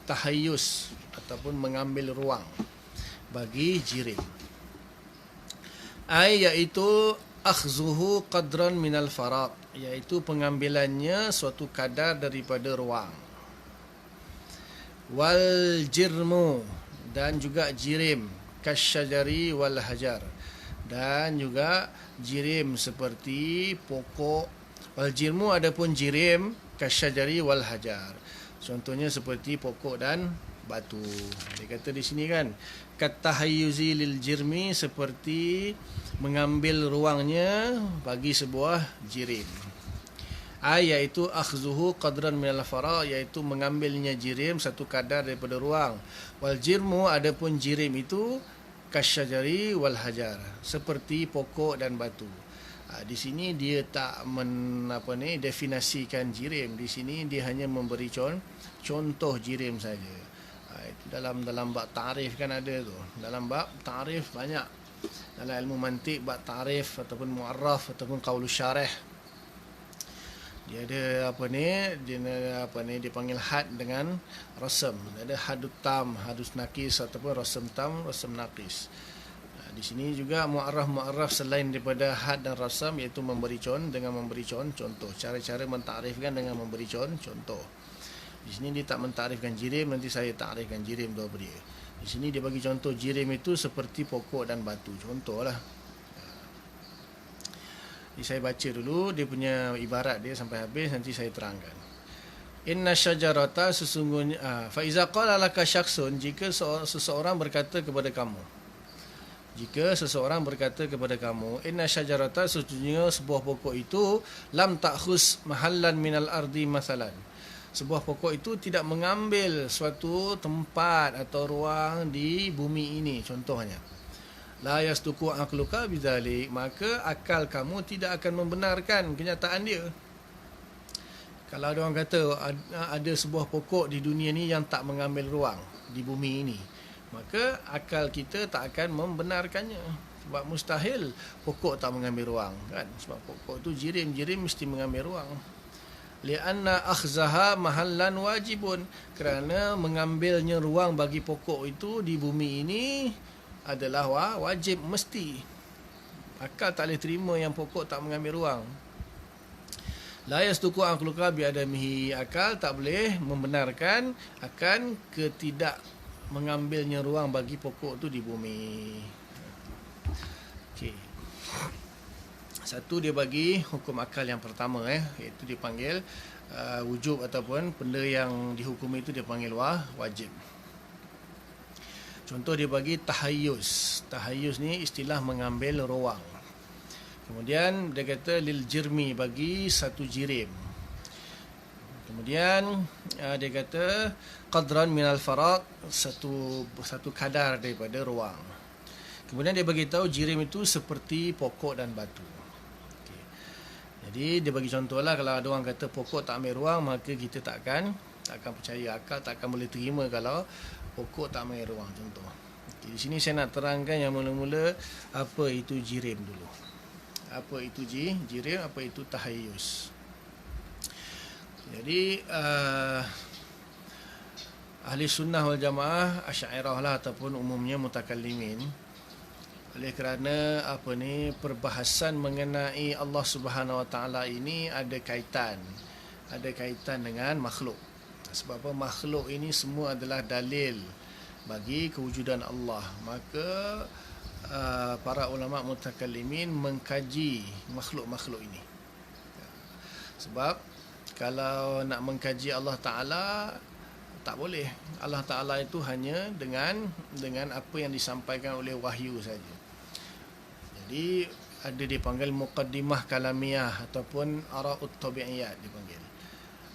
tahayyus ataupun mengambil ruang bagi jirim. Iaitu akhzuhu qadran minal faraq, iaitu pengambilannya suatu kadar daripada ruang. Wal jirmu, dan juga jirim, kasyajari wal hajar, dan juga jirim seperti pokok Wal jirmu adapun jirim kasyajari wal hajar. Contohnya seperti pokok dan batu. Dia kata di sini kan, katahayyuzi lil jirmi, seperti mengambil ruangnya bagi sebuah jirim. Iaitu akhzuhu qadran minal fara, iaitu mengambilnya jirim satu kadar daripada ruang. Wal jirmu adapun jirim itu kasyajari wal hajar, seperti pokok dan batu. Di sini dia tak definisikan jirim. Di sini dia hanya memberi contoh jirim saja. Itu dalam bab ta'rif kan ada tu. Dalam bab ta'rif banyak. Dalam ilmu mantik, bab ta'rif ataupun mu'arraf ataupun qaulus syarih. Dia ada dia panggil had dengan rasam. Ada hadut tam, hadus nakis ataupun rasam tam, rasam nakis. Di sini juga mu'arraf selain daripada had dan rasam, iaitu memberi contoh. Cara-cara mentarifkan dengan memberi contoh. Di sini dia tak mentarifkan jirim, nanti saya takrifkan jirim tu apa dia. Di sini dia bagi contoh jirim itu seperti pokok dan batu. Contohlah. Jadi saya baca dulu dia punya ibarat dia sampai habis, nanti saya terangkan. Inna syajarata, sesungguhnya fa iza qala laka syakhsun, jika seseorang berkata kepada kamu, inna syajarata, sesungguhnya sebuah pokok itu lam ta'khus mahallan minal ardi masalan, sebuah pokok itu tidak mengambil suatu tempat atau ruang di bumi ini, contohnya. La yastuku aqluka bidzalik, maka akal kamu tidak akan membenarkan kenyataan dia. Kalau ada orang kata ada sebuah pokok di dunia ni yang tak mengambil ruang di bumi ini, maka akal kita tak akan membenarkannya. Sebab mustahil pokok tak mengambil ruang, kan? Sebab pokok tu jirim mesti mengambil ruang. Lianna akhzaha mahallan wajibun, kerana mengambilnya ruang bagi pokok itu di bumi ini adalah wajib, mesti. Akal tak boleh terima yang pokok tak mengambil ruang. La yastuku aqluka biadamihi, akal tak boleh membenarkan akan ketidak mengambilnya ruang bagi pokok tu di bumi. Okey. Satu dia bagi hukum akal yang pertama, iaitu dipanggil wujub, ataupun benda yang dihukumi itu dia panggil wajib. Contoh dia bagi tahayyuz. Tahayyuz ni istilah mengambil ruang. Kemudian dia kata lil jirmi, bagi satu jirim. Kemudian dia kata qadran minal faraq, satu kadar daripada ruang. Kemudian dia bagi tahu jirim itu seperti pokok dan batu. Okay. Jadi dia bagi contohlah, kalau ada orang kata pokok tak ambil ruang, maka kita tak akan percaya, akal tak akan boleh terima kalau pokok tak ambil ruang, contoh. Okay, di sini saya nak terangkan yang mula-mula apa itu jirim dulu. Apa itu jirim, apa itu tahayyuz. Jadi ahli sunnah wal jamaah, asy'ariyah lah ataupun umumnya mutakallimin, oleh kerana perbahasan mengenai Allah Subhanahu Wa Taala ini ada kaitan dengan makhluk. Sebab apa? Makhluk ini semua adalah dalil bagi kewujudan Allah. Maka para ulama mutakallimin mengkaji makhluk-makhluk ini. Sebab kalau nak mengkaji Allah Ta'ala, tak boleh. Allah Ta'ala itu hanya dengan apa yang disampaikan oleh wahyu saja. Jadi ada dipanggil muqaddimah kalamiyah ataupun ara'ut tabi'iyat dipanggil.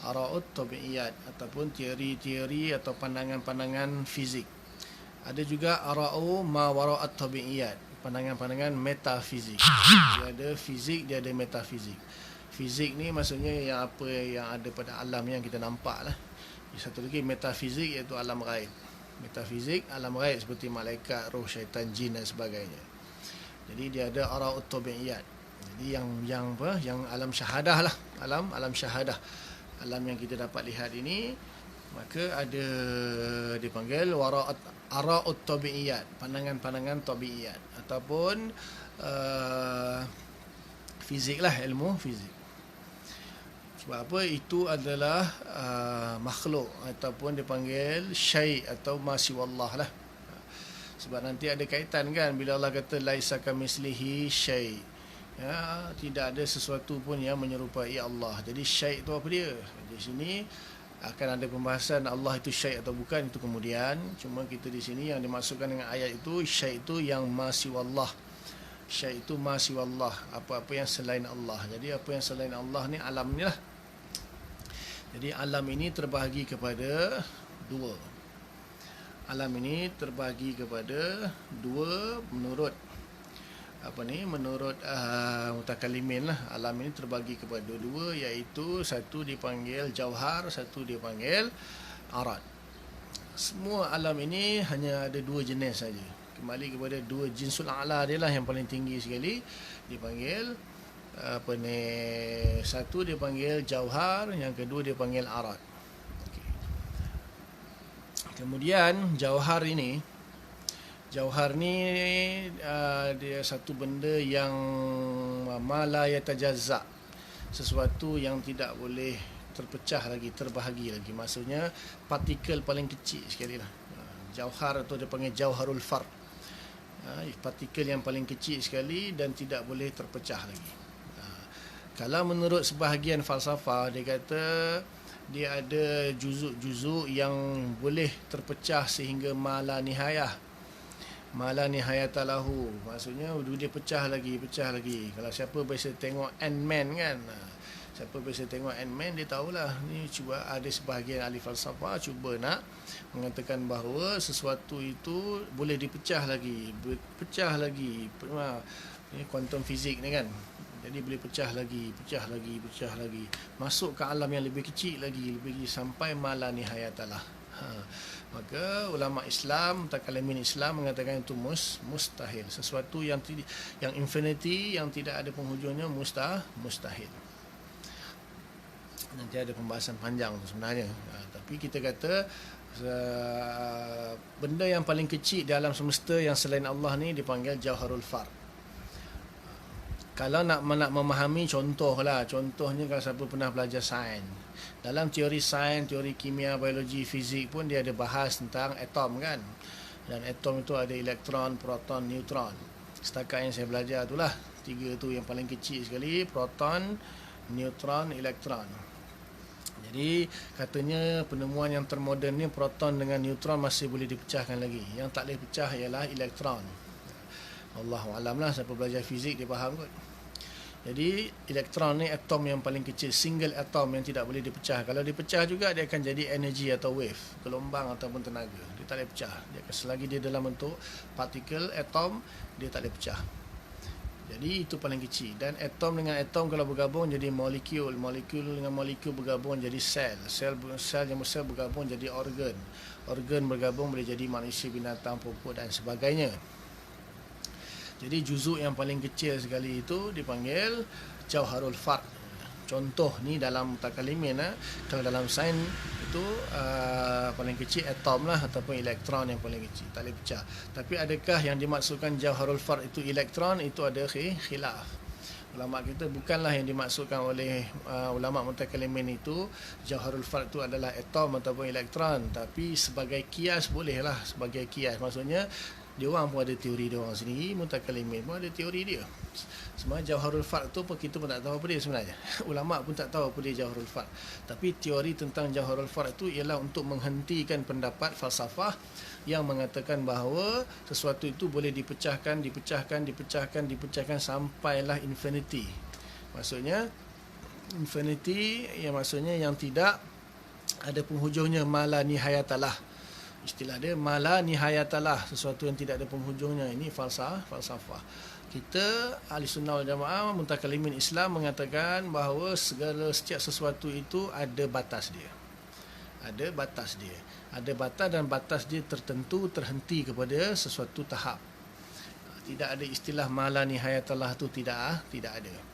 Ara'ut tabi'iyat ataupun teori-teori atau pandangan-pandangan fizik. Ada juga ara'u ma wara'at tabi'iyat, pandangan-pandangan metafizik. Dia ada fizik, dia ada metafizik. Fizik ni maksudnya yang apa yang ada pada alam yang kita nampak lah. Satu lagi metafizik, iaitu alam ghaib. Metafizik, alam ghaib seperti malaikat, roh, syaitan, jin dan sebagainya. Jadi dia ada ara'ut tabi'iyat. Jadi yang alam syahadah lah, alam syahadah. Alam yang kita dapat lihat ini, maka ada dipanggil ara'ut tabi'iyat, pandangan-pandangan tabi'iyat ataupun fizik lah, ilmu fizik. Sebab apa? Itu adalah makhluk ataupun dipanggil syai' atau ma siwallah lah. Sebab nanti ada kaitan kan bila Allah kata laisa kamislihi syai', Ya, tidak ada sesuatu pun yang menyerupai Allah. Jadi syai' itu apa dia? Di sini akan ada pembahasan Allah itu syai' atau bukan, itu kemudian. Cuma kita di sini yang dimaksudkan dengan ayat itu, syai' itu yang ma siwallah. Syai' itu ma siwallah, apa-apa yang selain Allah. Jadi apa yang selain Allah ni alam ni lah. Jadi alam ini terbahagi kepada dua. Alam ini terbahagi kepada dua menurut menurut mutakallimin lah. Alam ini terbagi kepada dua, iaitu satu dipanggil jauhar, satu dipanggil arad. Semua alam ini hanya ada dua jenis saja. Kembali kepada dua jinsul a'la dia lah, yang paling tinggi sekali dipanggil satu dipanggil jauhar, yang kedua dipanggil arad. Kemudian jauhar ni dia satu benda yang mala yatajazza, sesuatu yang tidak boleh terpecah lagi, terbahagi lagi. Maksudnya partikel paling kecil sekali lah. Jauhar atau dia panggil jauharul fard, partikel yang paling kecil sekali dan tidak boleh terpecah lagi. Kalau menurut sebahagian falsafah, dia kata dia ada juzuk-juzuk yang boleh terpecah sehingga mala nihayah. Mala nihayatalahu, maksudnya dia pecah lagi. Kalau siapa biasa tengok Ant-Man kan, siapa biasa tengok Ant-Man, dia tahulah ni. Cuba ada sebahagian ahli falsafah cuba nak mengatakan bahawa sesuatu itu boleh dipecah lagi. Ni kuantum fizik ni kan. Jadi boleh pecah lagi, masuk ke alam yang lebih kecil lagi, sampai mala nihayatalah. Maka ulama Islam, mutakallimin Islam mengatakan itu mustahil. Sesuatu yang infinity, yang tidak ada penghujungnya, mustahil. Nanti ada pembahasan panjang tu sebenarnya. Tapi kita kata benda yang paling kecil di alam semesta yang selain Allah ni dipanggil jauharul fard. Kalau nak memahami contohnya kalau siapa pernah belajar sains, dalam teori sains, teori kimia, biologi, fizik pun dia ada bahas tentang atom kan. Dan atom itu ada elektron, proton, neutron. Setakat yang saya belajar itulah, tiga tu yang paling kecil sekali, proton, neutron, elektron. Jadi katanya penemuan yang termoden ni, proton dengan neutron masih boleh dipecahkan lagi. Yang tak boleh pecah ialah elektron. Allahualam lah, siapa belajar fizik dia faham kot. Jadi elektron ni atom yang paling kecil, single atom yang tidak boleh dipecah. Kalau dipecah juga dia akan jadi energi atau wave, gelombang ataupun tenaga. Dia tak boleh pecah. Selagi dia dalam bentuk partikel, atom, dia tak boleh pecah. Jadi itu paling kecil. Dan atom dengan atom kalau bergabung jadi molekul, molekul dengan molekul bergabung jadi sel, sel yang besar bergabung jadi organ, organ bergabung boleh jadi manusia, binatang, pupuk dan sebagainya. Jadi juzuk yang paling kecil sekali itu dipanggil jauharul fard. Contoh ni dalam mutakallimin, kalau dalam sains itu paling kecil atom lah, ataupun elektron yang paling kecil, tak boleh pecah. Tapi adakah yang dimaksudkan jauharul fard itu elektron? Itu ada khilaf. Ulama kita bukanlah yang dimaksudkan oleh ulama mutakallimin itu jauharul fard itu adalah atom ataupun elektron, tapi sebagai kias bolehlah, sebagai kias. Maksudnya dia orang pun ada teori dia orang sendiri, mutakallimin pun ada teori dia. Sebenarnya jauharul fard tu kita pun tak tahu apa dia sebenarnya. Ulama pun tak tahu apa dia jauharul fard. Tapi teori tentang jauharul fard itu ialah untuk menghentikan pendapat falsafah yang mengatakan bahawa sesuatu itu boleh dipecahkan sampailah infinity. Maksudnya infinity yang maksudnya yang tidak ada penghujungnya, mala nihayatalah. Istilah dia mala nihayatalah, sesuatu yang tidak ada penghujungnya. Ini falsafah. Kita ahli sunnah wal jamaah, mutakallimin Islam mengatakan bahawa setiap sesuatu itu ada batas dia. Ada batas dan batas dia tertentu, terhenti kepada sesuatu tahap. Tidak ada istilah mala nihayatalah tu, tidak ada.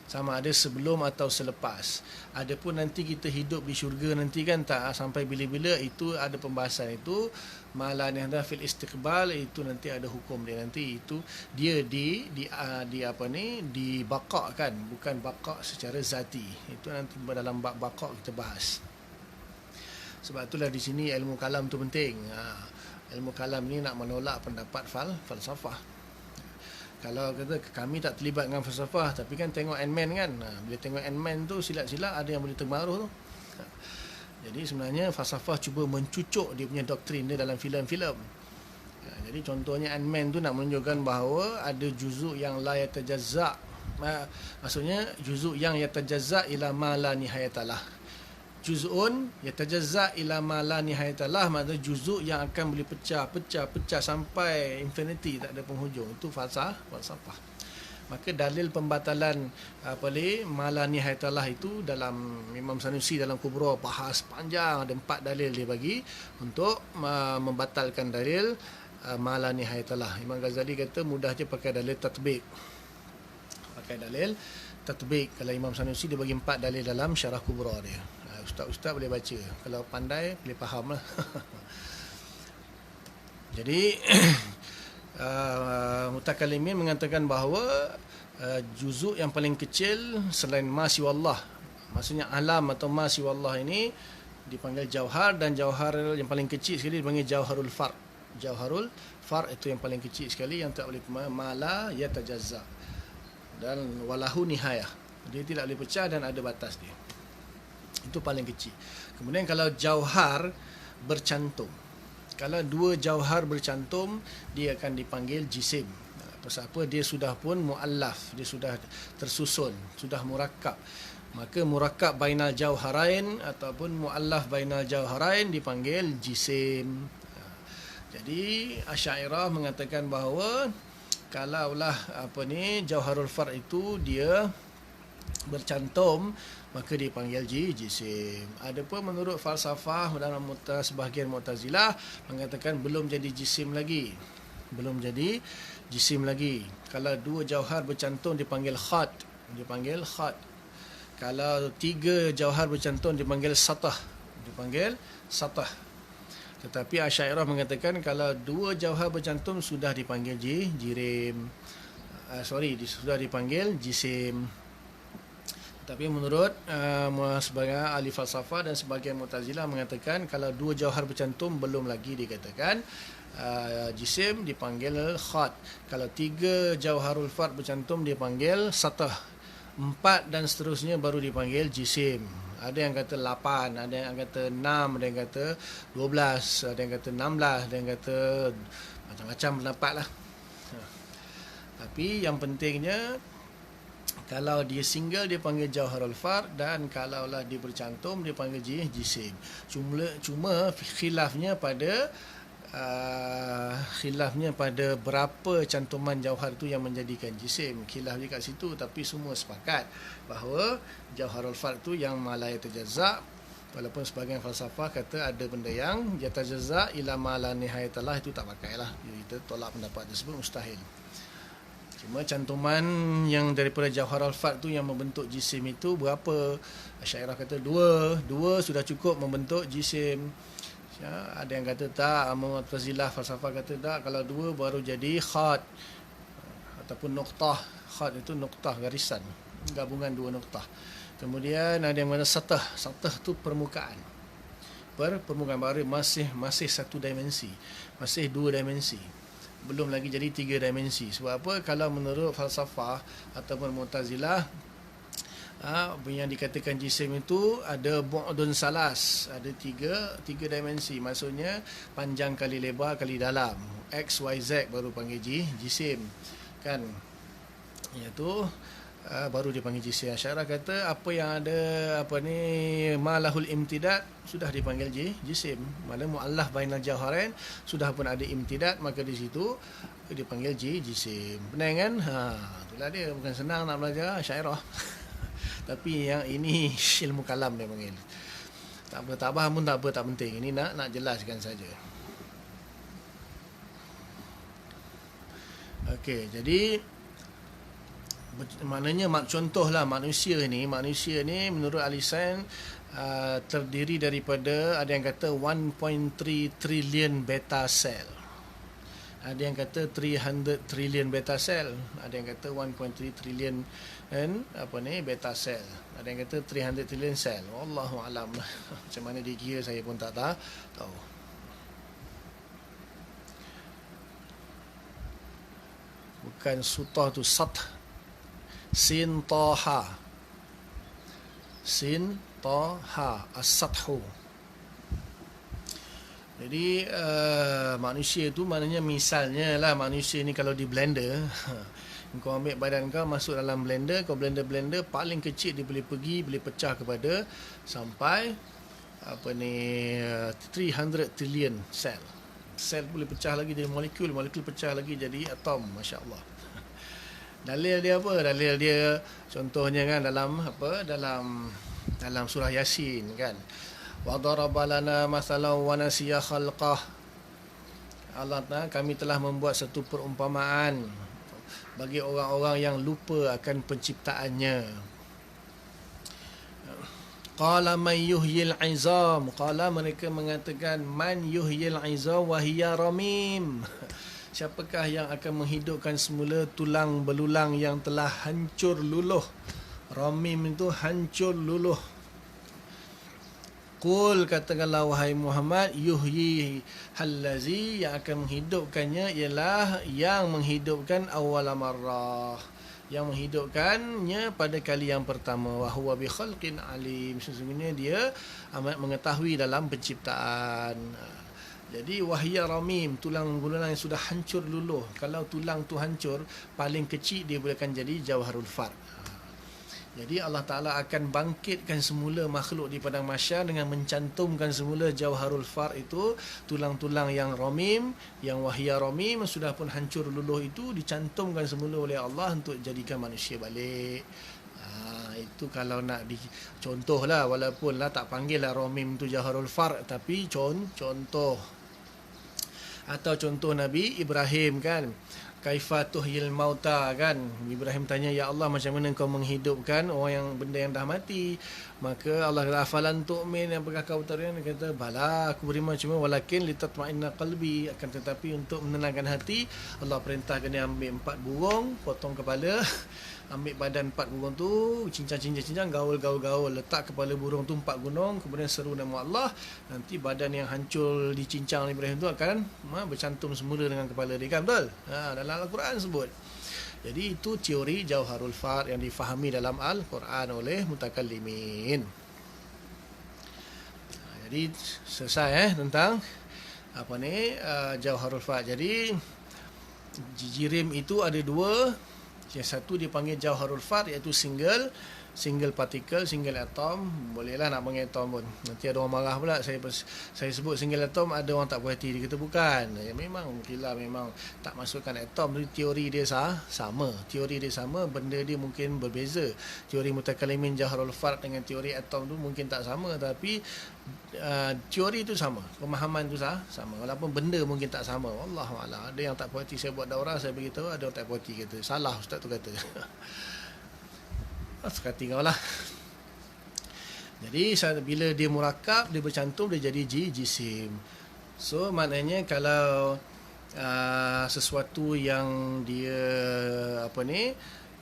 Sama ada sebelum atau selepas. Adapun nanti kita hidup di syurga nanti kan, tak sampai bila-bila, itu ada pembahasan itu. Mala nihayatalah fil istiqbal, itu nanti ada hukum dia nanti. Itu dia dibaqakan, bukan baqa' secara zati. Itu nanti dalam bab baqa' kita bahas. Sebab itulah di sini ilmu kalam tu penting. Ilmu kalam ni nak menolak pendapat falsafah. Kalau kata kami tak terlibat dengan falsafah, tapi kan tengok Ant-Man kan, bila tengok Ant-Man tu silap-silap ada yang boleh terpengaruh tu. Jadi sebenarnya falsafah cuba mencucuk dia punya doktrin dia dalam filem-filem. Jadi contohnya Ant-Man tu nak menunjukkan bahawa ada juzuk yang la yatajazza, maksudnya juzuk yang yatajazza ila ma la nihayatalah. Juz'un yatajazza ila ma la nihayatalah, maksudnya juzuk yang akan boleh pecah sampai infinity, tak ada penghujung. Itu falsafah. Maka dalil pembatalan ma la nihayatalah itu dalam Imam Sanusi dalam Kubra bahas panjang, ada 4 dalil dia bagi untuk membatalkan dalil ma la nihayatalah. Imam Ghazali kata mudah je pakai dalil tatbiq. Kalau Imam Sanusi dia bagi 4 dalil dalam Syarah Kubra dia. Ustaz-ustaz boleh baca, kalau pandai boleh faham lah. Jadi Mutakallimin mengatakan bahawa juzuk yang paling kecil selain ma siwallah, maksudnya alam atau ma siwallah ini dipanggil jauhar, dan jauhar yang paling kecil sekali dipanggil jauharul far. Jauharul far itu yang paling kecil sekali, yang tak boleh mala yatajazza dan walahu nihayah, dia tidak boleh pecah dan ada batas dia. Itu paling kecil. Kemudian kalau jauhar bercantum, kalau 2 jauhar bercantum, dia akan dipanggil jisim. Pasal apa? Dia sudah pun muallaf, dia sudah tersusun, sudah murakkab. Maka murakkab bainal jauharain ataupun muallaf bainal jauharain dipanggil jisim. Jadi Asy'ariyah mengatakan bahawa kalaulah jauharul far itu dia bercantum, maka dipanggil jisim. Adapun menurut falsafah dalam sebahagian Mu'tazilah mengatakan belum jadi jisim lagi. Kalau 2 jauhar bercantum dipanggil khat. Kalau 3 jauhar bercantum dipanggil satah. Tetapi Asy'ariyah mengatakan kalau 2 jauhar bercantum sudah dipanggil sudah dipanggil jisim. Tapi menurut sebagai ahli falsafah dan sebagian Mu'tazilah mengatakan kalau 2 jauhar bercantum belum lagi dikatakan jisim, dipanggil khat. Kalau 3 jauharul fard bercantum dipanggil satah. 4 dan seterusnya baru dipanggil jisim. Ada yang kata 8, ada yang kata 6, ada yang kata 12, ada yang kata 16, ada yang kata macam-macam pendapat lah. Tapi yang pentingnya, kalau dia single dia panggil jauharul fard, dan kalaulah dia bercantum dia panggil jisim. Cuma khilafnya pada berapa cantuman jauhar itu yang menjadikan jisim. Khilaf dia kat situ, tapi semua sepakat bahawa jauharul fard itu yang ma la yatajazza. Walaupun sebahagian falsafah kata ada benda yang yatajazza ila ma la nihayatalah, itu tak pakailah. Kita tolak pendapat tersebut, mustahil. Cuma cantuman yang daripada jauharul fard tu yang membentuk jisim itu berapa? Asy'ariyah kata 2 sudah cukup membentuk jisim. Ada yang kata tak, Mu'tazilah falsafah kata tak, kalau 2 baru jadi khat ataupun noktah. Khat itu noktah, garisan, gabungan 2 noktah. Kemudian ada yang mana satah tu permukaan baru masih 1 dimensi, masih 2 dimensi, belum lagi jadi 3 dimensi. Sebab apa? Kalau menurut falsafah ataupun Mu'tazilah, yang dikatakan jisim itu ada bu'dun salas, ada 3 dimensi, maksudnya panjang kali lebar kali dalam, x, y, z baru panggil jisim kan, iaitu baru dipanggil jisim. Asy'ariyah kata apa yang ada malahul imtidad sudah dipanggil jisim. Mana muallaf bainal jauharain sudah pun ada imtidad, maka di situ dipanggil jisim. Benar kan? Itulah dia, bukan senang nak belajar Asy'ariyah. Tapi yang ini ilmu kalam dia panggil. Tak faham pun tak apa, tak penting. Ini nak jelaskan saja. Okey, jadi maknanya contohlah manusia ni menurut ahli sains terdiri daripada, ada yang kata 1.3 trillion beta cell, ada yang kata 300 trillion beta cell, ada yang kata 1.3 trillion beta cell, ada yang kata 300 trillion cell. Wallahu alam. Macam mana dikira saya pun tak tahu. Bukan sutah tu, sat. Sin ta ha. Sin ta ha, as-sathu. Jadi manusia tu maknanya misalnya lah, manusia ni kalau di blender kau ambil badan kau masuk dalam blender, kau blender paling kecil dia boleh pecah kepada sampai 300 trillion sel boleh pecah lagi jadi molekul pecah lagi jadi atom. Masya-Allah. Dalil dia apa? Dalil dia contohnya kan dalam surah Yasin kan. Wa daraba lana masalan wa nasiya khalqah. Allah Ta'ala, kami telah membuat satu perumpamaan bagi orang-orang yang lupa akan penciptaannya. Qala man yuhyil 'izam. Qala, mereka mengatakan, man yuhyil 'izam wa hiya ramim. Siapakah yang akan menghidupkan semula tulang belulang yang telah hancur luluh? Ramim itu hancur luluh. Qul, katakanlah wahai Muhammad, yuhyi hallazi, yang akan menghidupkannya ialah yang menghidupkan awwala marrah, yang menghidupkannya pada kali yang pertama. Wa huwa bi khalqin alim, sesungguhnya dia amat mengetahui dalam penciptaan. Jadi wahya ramim, tulang belulang yang sudah hancur luluh. Kalau tulang tu hancur, paling kecil dia boleh akan jadi jauharul fard. Jadi Allah Ta'ala akan bangkitkan semula makhluk di padang mahsyar dengan mencantumkan semula jauharul fard itu, tulang-tulang yang ramim, yang wahya ramim, sudah pun hancur luluh itu dicantumkan semula oleh Allah untuk jadikan manusia balik. Itu kalau nak contohlah, walaupun lah tak panggil lah ramim tu jauharul fard, tapi contoh. Atau contoh Nabi Ibrahim kan, kaifa tuhyil mauta kan. Ibrahim tanya, ya Allah, macam mana kau menghidupkan orang yang benda yang dah mati? Maka Allah kata, afalan tu'min, apakah kau beriman? Dia kata, bala, aku beriman, cuma walakin litatma'inna qalbi, akan tetapi untuk menenangkan hati, Allah perintahkan dia ambil 4 burung, potong kepala, ambil badan 4 burung tu, cincang, gaul, letak kepala burung tu 4 gunung, kemudian seru nama Allah, nanti badan yang hancur dicincang Ibrahim tu akan bercantum semula dengan kepala dia kan, betul? Dalam Al-Quran sebut. Jadi itu teori jauharul fard yang difahami dalam Al-Quran oleh mutakallimin. Jadi selesai tentang jauharul fard. Jadi jirim itu ada 2. Yang satu dipanggil jauharul fard, iaitu single particle, single atom. Bolehlah nak panggil atom pun. Nanti ada orang marah pula saya sebut single atom, ada orang tak puas hati. Dia kata bukan. Memang mungkinlah memang tak masukkan atom. Teori dia sama. Teori dia sama, benda dia mungkin berbeza. Teori mutakallimin jauharul fard dengan teori atom tu mungkin tak sama, tapi teori itu sama, pemahaman tu sama, walaupun benda mungkin tak sama. Wallahualam. Ada yang tak puas hati saya buat daurah, saya beritahu, ada orang tak puas hati, kata salah ustaz tu kata. Sekati kau lah. Jadi bila dia murakab, dia bercantum, dia jadi jisim. So maknanya kalau sesuatu yang dia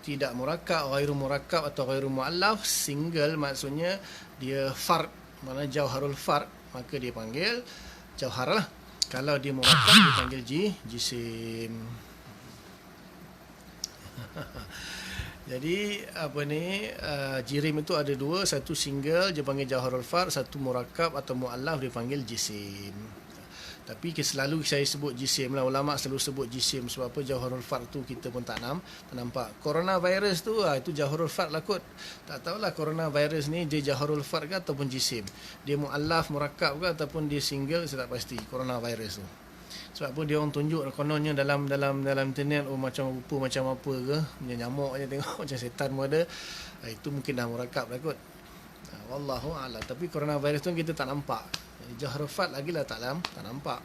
tidak murakab, ghairu murakab atau ghairu muallaf, single, maksudnya dia fard, mana jauharul fard, maka dia panggil jauhar lah. Kalau dia murakab, dia panggil jisim. Jadi jirim itu ada 2, satu single dia panggil jauharul fard, satu murakab atau muallaf dia panggil jisim. Tapi selalu saya sebut jisim lah, ulama selalu sebut jisim. Sebab apa? Jauharul fard tu kita pun tak nampak. Coronavirus tu itu jauharul fard lah kot. Tak tahulah coronavirus ni dia jauharul fard ke ataupun jisim, dia muallaf, murakab ke ataupun dia single, saya tak pasti coronavirus tu. Sebab pun dia orang tunjuk kononnya dalam internet, macam rupa macam apa ke, macam nyamuk je tengok, macam setan pun ada. Itu mungkin dah murakab lah kot. Wallahu a'lam. Tapi coronavirus tu kita tak nampak. Jauharul fard lagi lah tak nampak.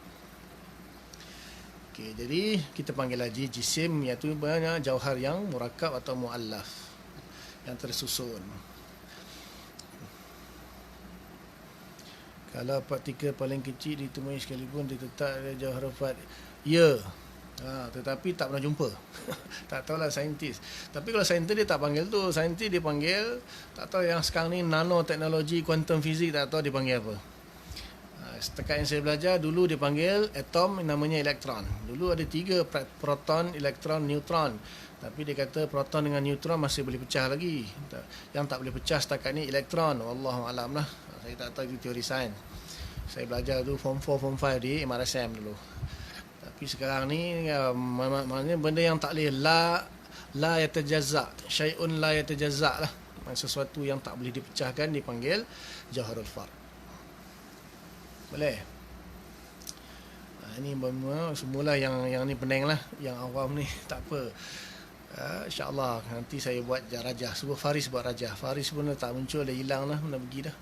Okey, jadi kita panggil lagi jisim, iaitu banyak jauhar yang murakab atau muallaf, yang tersusun. Kalau partikel paling kecil ditemui sekalipun, dia tetap ada jauharul fard. Ya. Tetapi tak pernah jumpa. Tak tahulah saintis. Tapi kalau saintis dia tak panggil tu. Saintis dia panggil, tak tahu yang sekarang ni nanoteknologi, quantum physics, tak tahu dia panggil apa. Setakat yang saya belajar, dulu dia panggil atom namanya elektron. Dulu ada 3, proton, elektron, neutron. Tapi dia kata proton dengan neutron masih boleh pecah lagi. Yang tak boleh pecah setakat ni elektron. Wallahualam lah. Saya tak tahu itu teori sains. Saya belajar dulu form 4, form 5 di MRSM dulu. Tapi sekarang ni maknanya benda yang tak boleh la yatajazza, syai'un la yatajazza lah. Sesuatu yang tak boleh dipecahkan dipanggil jauharul fard. Boleh. Ini semula yang ni pening lah. Yang awam ni tak apa. InsyaAllah nanti saya buat rajah. Sebab Faris buat rajah. Faris pun tak muncul, dah hilang lah. Dah pergi dah.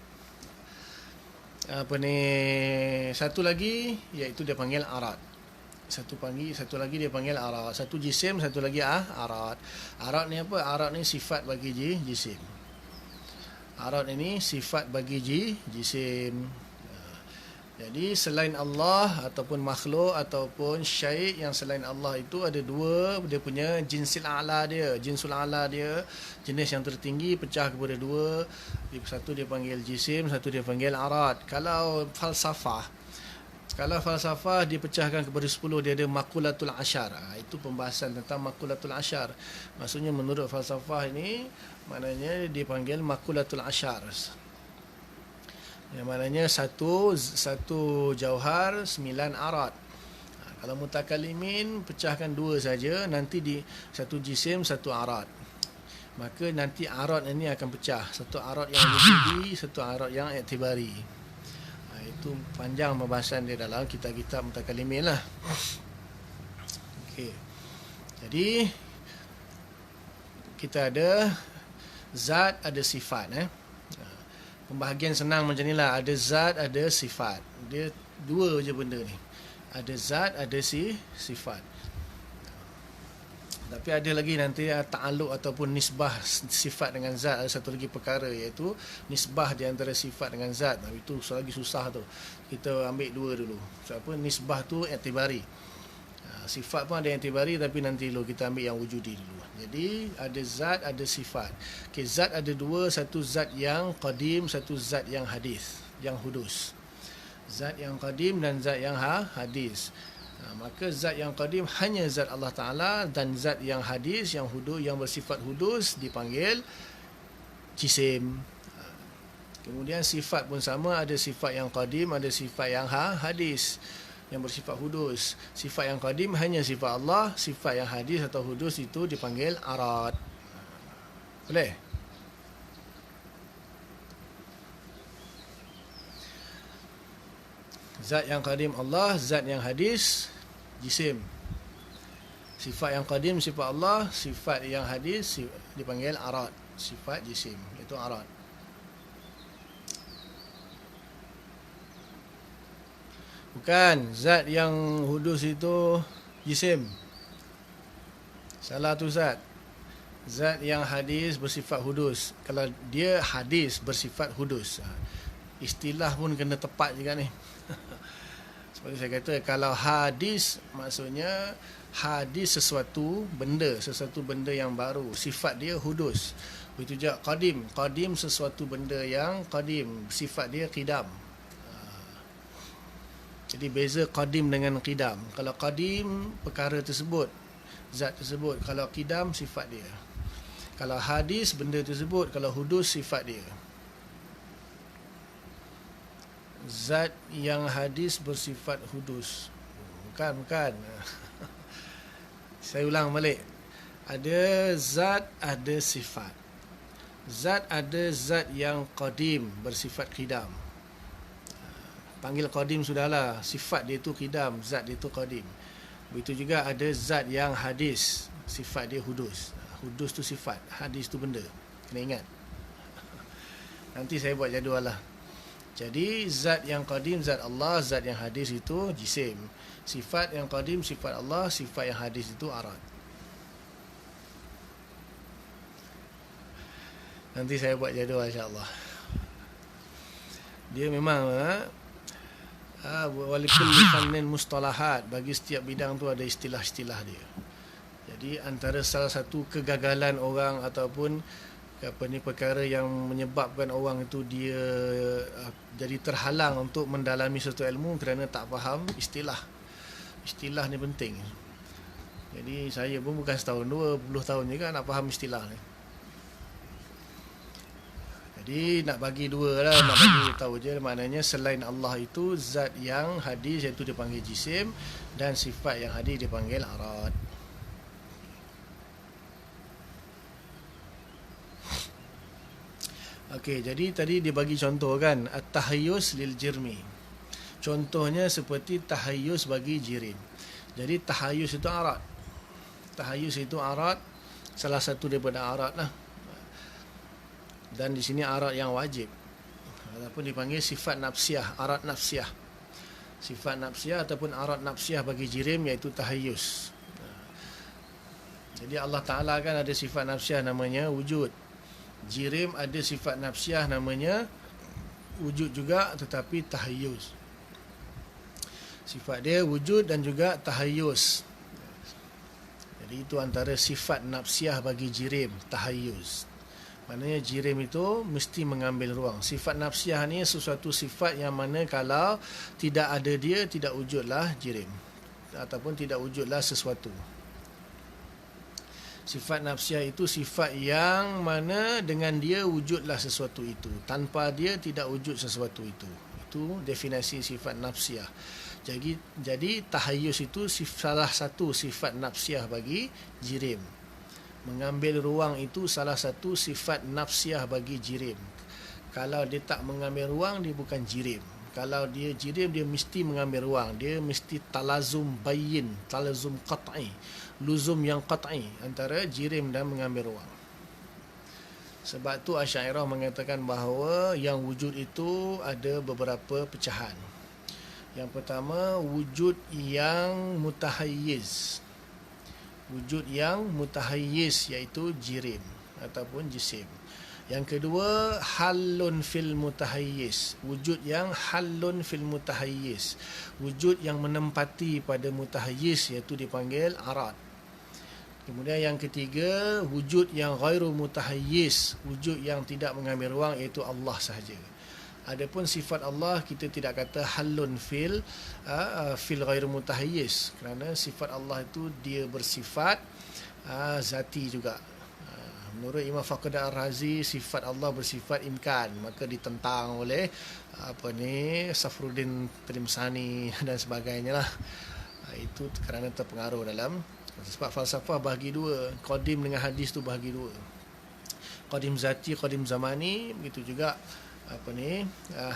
Satu lagi, iaitu dia panggil arad. Satu lagi dia panggil arad. Satu jisim, satu lagi arad. Arad ni apa? Arad ni sifat bagi jisim. Arad ini sifat bagi jisim. Jadi selain Allah ataupun makhluk ataupun syai' yang selain Allah itu ada 2, dia punya jinsul a'la dia. Jinsul a'la dia, jenis yang tertinggi pecah kepada 2. Satu dia panggil jisim, satu dia panggil arad. Kalau falsafah dia pecahkan kepada 10, dia ada makulatul asyar. Itu pembahasan tentang makulatul asyar. Maksudnya menurut falsafah ini, maknanya dipanggil makulatul asyar. Yang maknanya satu jauhar 9 arad. Kalau mutakalimin pecahkan 2 saja, nanti di satu jisim satu arad. Maka nanti arad ini akan pecah. Satu arad yang wujudi, satu arad yang i'tibari. Itu panjang pembahasan dia dalam kitab-kitab mutakalimin lah. Okey. Jadi kita ada zat, ada sifat. Pembahagian senang macam ni lah. Ada zat, ada sifat. Dia 2 je benda ni. Ada zat, ada sifat. Tapi ada lagi nanti ta'alluq ataupun nisbah sifat dengan zat. Ada satu lagi perkara, iaitu nisbah di antara sifat dengan zat. Itu lagi susah tu. Kita ambil 2 dulu. Sebab apa? Nisbah tu i'tibari. Sifat pun ada yang i'tibari, tapi nanti dulu kita ambil yang wujudi dulu. Jadi ada zat, ada sifat. Okay, zat ada 2, satu zat yang qadim, satu zat yang hadis, yang hudus. Zat yang qadim dan zat yang hadis. Maka zat yang qadim hanya zat Allah Ta'ala, dan zat yang hadis, yang hudus, yang bersifat hudus dipanggil jisim. Kemudian sifat pun sama, ada sifat yang qadim, ada sifat yang hadis, yang bersifat hudus. Sifat yang qadim hanya sifat Allah, sifat yang hadis atau hudus itu dipanggil arad. Boleh? Zat yang qadim Allah, zat yang hadis jisim. Sifat yang qadim sifat Allah, sifat yang hadis dipanggil arad, sifat jisim, itu arad. Bukan, zat yang hudus itu jisim. Salah tu zat. Zat yang hadis bersifat hudus. Kalau dia hadis bersifat hudus, istilah pun kena tepat juga ni. Seperti saya kata, kalau hadis maksudnya hadis sesuatu benda yang baru, sifat dia hudus. Begitu juga qadim. Qadim sesuatu benda yang qadim, sifat dia qidam. Jadi beza qadim dengan qidam. Kalau qadim, perkara tersebut, zat tersebut. Kalau qidam, sifat dia. Kalau hadis, benda tersebut. Kalau hudus, sifat dia. Zat yang hadis bersifat hudus. Bukan. Saya ulang balik. Ada zat, ada sifat. Zat ada zat yang qadim, bersifat qidam. Panggil qadim sudahlah, sifat dia tu qidam, zat dia tu qadim. Begitu juga ada zat yang hadis, sifat dia hudus. Hudus tu sifat, hadis tu benda. Kena ingat. Nanti saya buat jadual lah. Jadi zat yang qadim, zat Allah, zat yang hadis itu jisim. Sifat yang qadim, sifat Allah, sifat yang hadis itu arad. Nanti saya buat jadual insya-Allah. Dia memang walikulli fannin mustalahat, bagi setiap bidang tu ada istilah-istilah dia. Jadi antara salah satu kegagalan orang ataupun perkara yang menyebabkan orang itu dia jadi terhalang untuk mendalami satu ilmu kerana tak faham istilah. Istilah ni penting. Jadi saya pun bukan setahun, 20 tahun juga nak faham istilah ni. Jadi nak bagi dua lah, nak bagi tahu je, maknanya selain Allah itu zat yang hadis iaitu dipanggil jisim, dan sifat yang hadis dipanggil arad. Okey, jadi tadi dia bagi contoh kan, at-tahayyus lil jirmi. Contohnya seperti tahayyus bagi jirim. Jadi tahayyus itu arad. Tahayyus itu arad, salah satu daripada arad lah. Dan di sini arad yang wajib. Ataupun dipanggil sifat nafsiyah, arad nafsiyah. Sifat nafsiyah ataupun arad nafsiyah bagi jirim iaitu tahayyus. Jadi Allah Ta'ala kan ada sifat nafsiyah namanya wujud. Jirim ada sifat nafsiyah namanya wujud juga tetapi tahayyus. Sifat dia wujud dan juga tahayyus. Jadi itu antara sifat nafsiyah bagi jirim, tahayyus. Maknanya jirim itu mesti mengambil ruang. Sifat nafsiyah ni sesuatu sifat yang mana kalau tidak ada dia, tidak wujudlah jirim. Ataupun tidak wujudlah sesuatu. Sifat nafsiyah itu sifat yang mana dengan dia wujudlah sesuatu itu. Tanpa dia tidak wujud sesuatu itu. Itu definisi sifat nafsiyah. Jadi tahayyus itu salah satu sifat nafsiyah bagi jirim. Mengambil ruang itu salah satu sifat nafsiyah bagi jirim. Kalau dia tak mengambil ruang, dia bukan jirim. Kalau dia jirim, dia mesti mengambil ruang. Dia mesti talazum bayyin, talazum qat'i, luzum yang qat'i antara jirim dan mengambil ruang. Sebab tu Asy'ariyah mengatakan bahawa yang wujud itu ada beberapa pecahan. Yang pertama, wujud yang mutahayyiz. Wujud yang mutahayyiz iaitu jirim ataupun jisim. Yang kedua, halun fil mutahayyiz. Wujud yang halun fil mutahayyiz. Wujud yang menempati pada mutahayyiz iaitu dipanggil arad. Kemudian yang ketiga, wujud yang ghairu mutahayyiz. Wujud yang tidak mengambil ruang iaitu Allah sahaja. Adapun sifat Allah kita tidak kata halun fil ghairu mutahayyiz, kerana sifat Allah itu dia bersifat zati juga. Menurut Imam Fakhruddin Ar-Razi, sifat Allah bersifat imkan, maka ditentang oleh Safruddin Trimsani dan sebagainya lah. Itu kerana terpengaruh dalam sebab falsafah bahagi dua, qadim dengan hadis tu bahagi dua. Qadim zati, qadim zamani, begitu juga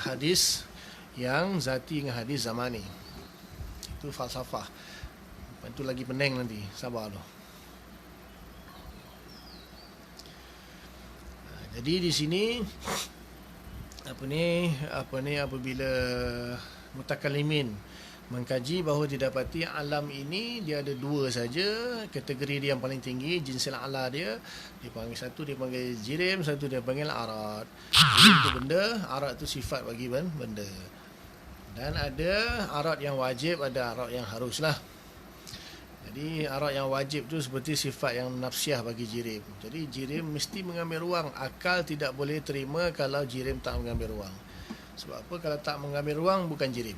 hadis yang zati dengan hadis zamani. Itu falsafah. Itu lagi pening nanti, sabar tu. Jadi di sini apabila mutakallimin mengkaji bahawa didapati alam ini dia ada dua saja, kategori dia yang paling tinggi, jinsil a'la dia dipanggil, satu dipanggil jirim, satu dia panggil arad. Jirim tu benda, arad tu sifat bagi benda. Dan ada arad yang wajib, ada arad yang harus lah. Jadi arad yang wajib tu seperti sifat yang nafsiyah bagi jirim. Jadi jirim mesti mengambil ruang. Akal tidak boleh terima kalau jirim tak mengambil ruang. Sebab apa? Kalau tak mengambil ruang bukan jirim.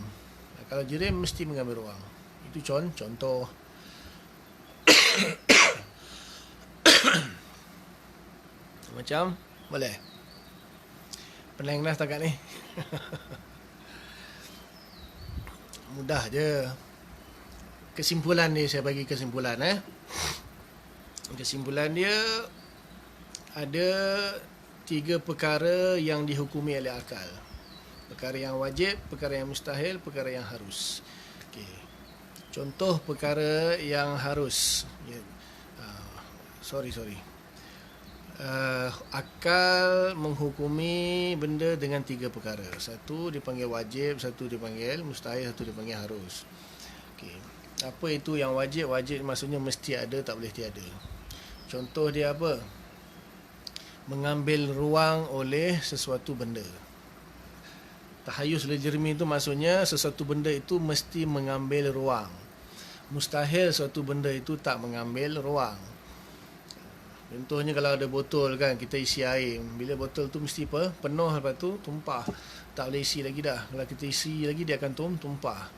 Kalau jirim mesti mengambil ruang. Itu contoh. Macam boleh. Pening dah setakat ni. Mudah je. Kesimpulan dia, saya bagi kesimpulan. Kesimpulan dia ada 3 perkara yang dihukumi oleh akal. Perkara yang wajib, perkara yang mustahil, perkara yang harus. Okey. Contoh perkara yang harus. Akal menghukumi benda dengan 3 perkara. Satu dipanggil wajib, satu dipanggil mustahil, satu dipanggil harus. Okey. Apa itu yang wajib? Wajib maksudnya mesti ada, tak boleh tiada. Contoh dia apa? Mengambil ruang oleh sesuatu benda. Tahayyus lil jirmi itu maksudnya sesuatu benda itu mesti mengambil ruang. Mustahil suatu benda itu tak mengambil ruang. Contohnya kalau ada botol kan, kita isi air. Bila botol tu mesti penuh, lepas tu tumpah. Tak boleh isi lagi dah. Kalau kita isi lagi, dia akan tumpah.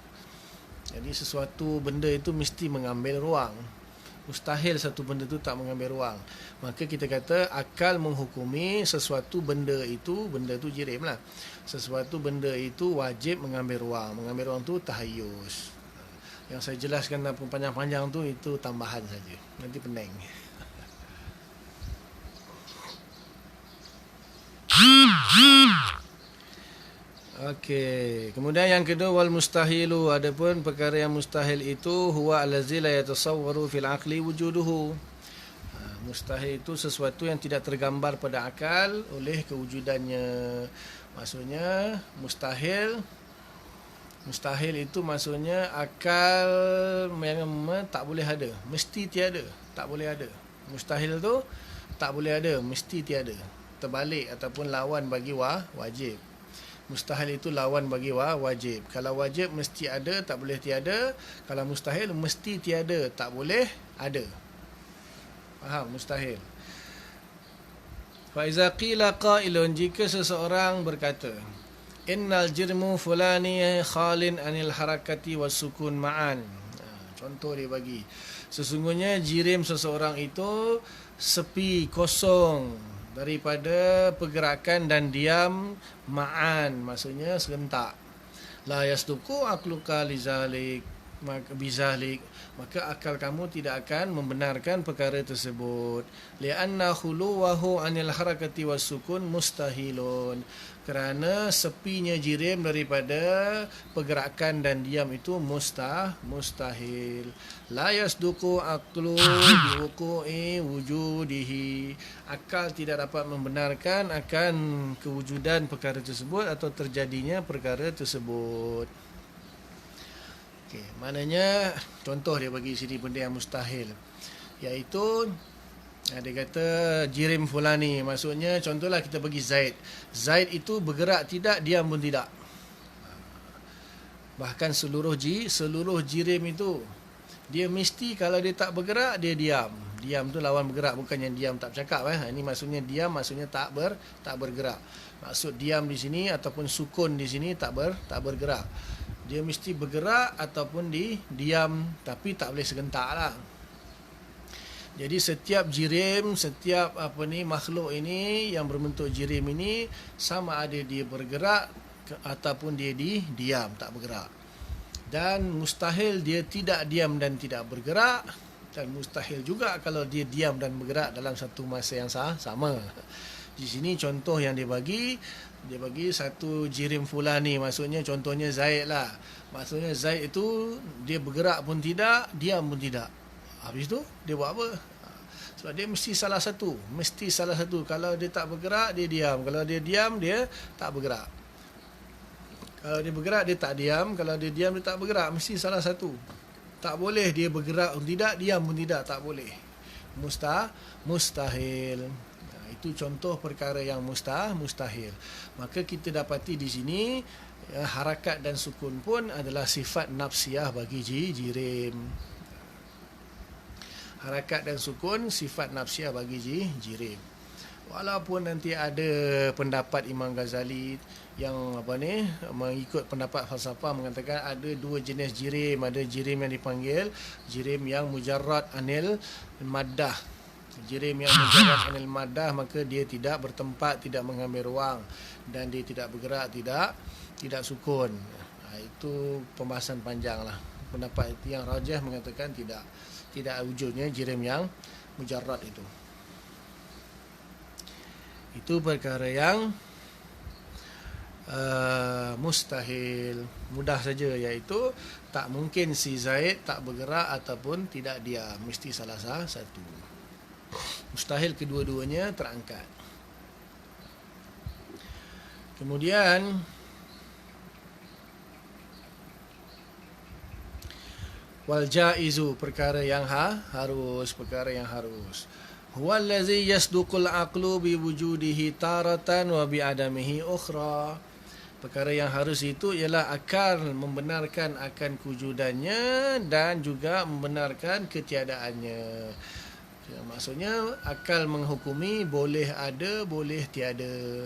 Jadi sesuatu benda itu mesti mengambil ruang. Mustahil satu benda tu tak mengambil ruang. Maka kita kata akal menghukumi sesuatu benda tu jirim lah. Sesuatu benda itu wajib mengambil ruang. Mengambil ruang tu tahayyus. Yang saya jelaskan dalam panjang-panjang tu, itu tambahan saja. Nanti pening. Okey, kemudian yang kedua, wal mustahilu, adapun perkara yang mustahil itu huwa allazi la yatasawwaru fil aqli wujuduhu. Mustahil itu sesuatu yang tidak tergambar pada akal oleh kewujudannya. Maksudnya mustahil itu maksudnya akal yang tak boleh ada, mesti tiada, tak boleh ada. Mustahil tu tak boleh ada, mesti tiada. Terbalik ataupun lawan bagi wajib. Mustahil itu lawan bagi wajib. Kalau wajib mesti ada, tak boleh tiada. Kalau mustahil mesti tiada, tak boleh ada. Faham? Mustahil. Fa iza qila qailun, jika seseorang berkata, innal jirmu fulani khalin anil harakati was sukun ma'an. Contoh dia bagi. Sesungguhnya jirim seseorang itu sepi, kosong daripada pergerakan dan diam ma'an, maksudnya serentak. La yasduqu aqluka lizalik, maka bizalik, maka akal kamu tidak akan membenarkan perkara tersebut. Li'anna khuluwahu anil harakati was sukun mustahilun, kerana sepinya jirim daripada pergerakan dan diam itu mustahil. La yasduqu aqlu biwuqu'i wujudihi, akal tidak dapat membenarkan akan kewujudan perkara tersebut atau terjadinya perkara tersebut. Okey, maknanya contoh dia bagi sini benda yang mustahil, iaitu dia kata jirim fulani, maksudnya contohlah kita bagi Zaid. Zaid itu bergerak tidak, diam pun tidak. Bahkan seluruh jirim itu, dia mesti kalau dia tak bergerak, dia diam. Diam tu lawan bergerak, bukan yang diam tak bercakap. Ini maksudnya diam, maksudnya tak bergerak. Maksud diam di sini ataupun sukun di sini tak bergerak. Dia mesti bergerak ataupun diam, tapi tak boleh serentak lah. Jadi setiap jirim, setiap makhluk ini yang berbentuk jirim ini, sama ada dia bergerak ataupun dia diam, tak bergerak. Dan mustahil dia tidak diam dan tidak bergerak, dan mustahil juga kalau dia diam dan bergerak dalam satu masa yang sama. Di sini contoh yang dia bagi satu jirim fulani, maksudnya contohnya Zaid lah. Maksudnya Zaid itu dia bergerak pun tidak, diam pun tidak. Habis tu dia buat apa? Sebab dia mesti salah satu. Kalau dia tak bergerak, dia diam. Kalau dia diam, dia tak bergerak. Kalau dia bergerak, dia tak diam. Kalau dia diam, dia tak bergerak. Mesti salah satu. Tak boleh dia bergerak pun tidak, diam pun tidak. Tak boleh. Mustahil. Itu contoh perkara yang mustahil. Maka kita dapati di sini harakat dan sukun pun adalah sifat nafsiyah bagi jirim. Harakat dan sukun sifat nafsiyah bagi jirim. Walaupun nanti ada pendapat Imam Ghazali yang mengikut pendapat falsafah mengatakan ada dua jenis jirim. Ada jirim yang dipanggil jirim yang mujarrad anil maddah. Jirim yang mujarrad anil maddah, maka dia tidak bertempat, tidak mengambil ruang, dan dia tidak bergerak, tidak sukun. Itu pembahasan panjang lah. Pendapat yang rajih mengatakan tidak wujudnya jirim yang mujarrad itu. Itu perkara yang mustahil. Mudah saja, iaitu tak mungkin si Zaid tak bergerak ataupun tidak diam, mesti salah satu. Mustahil kedua-duanya terangkat. Kemudian wal jaizu, perkara yang harus. Huwa allazi yasduqul aqlu bi wujudihi taratan wa bi adamihi ukhra. Perkara yang harus itu ialah akal membenarkan akan kewujudannya dan juga membenarkan ketiadaannya. Ya, maksudnya akal menghukumi boleh ada, boleh tiada.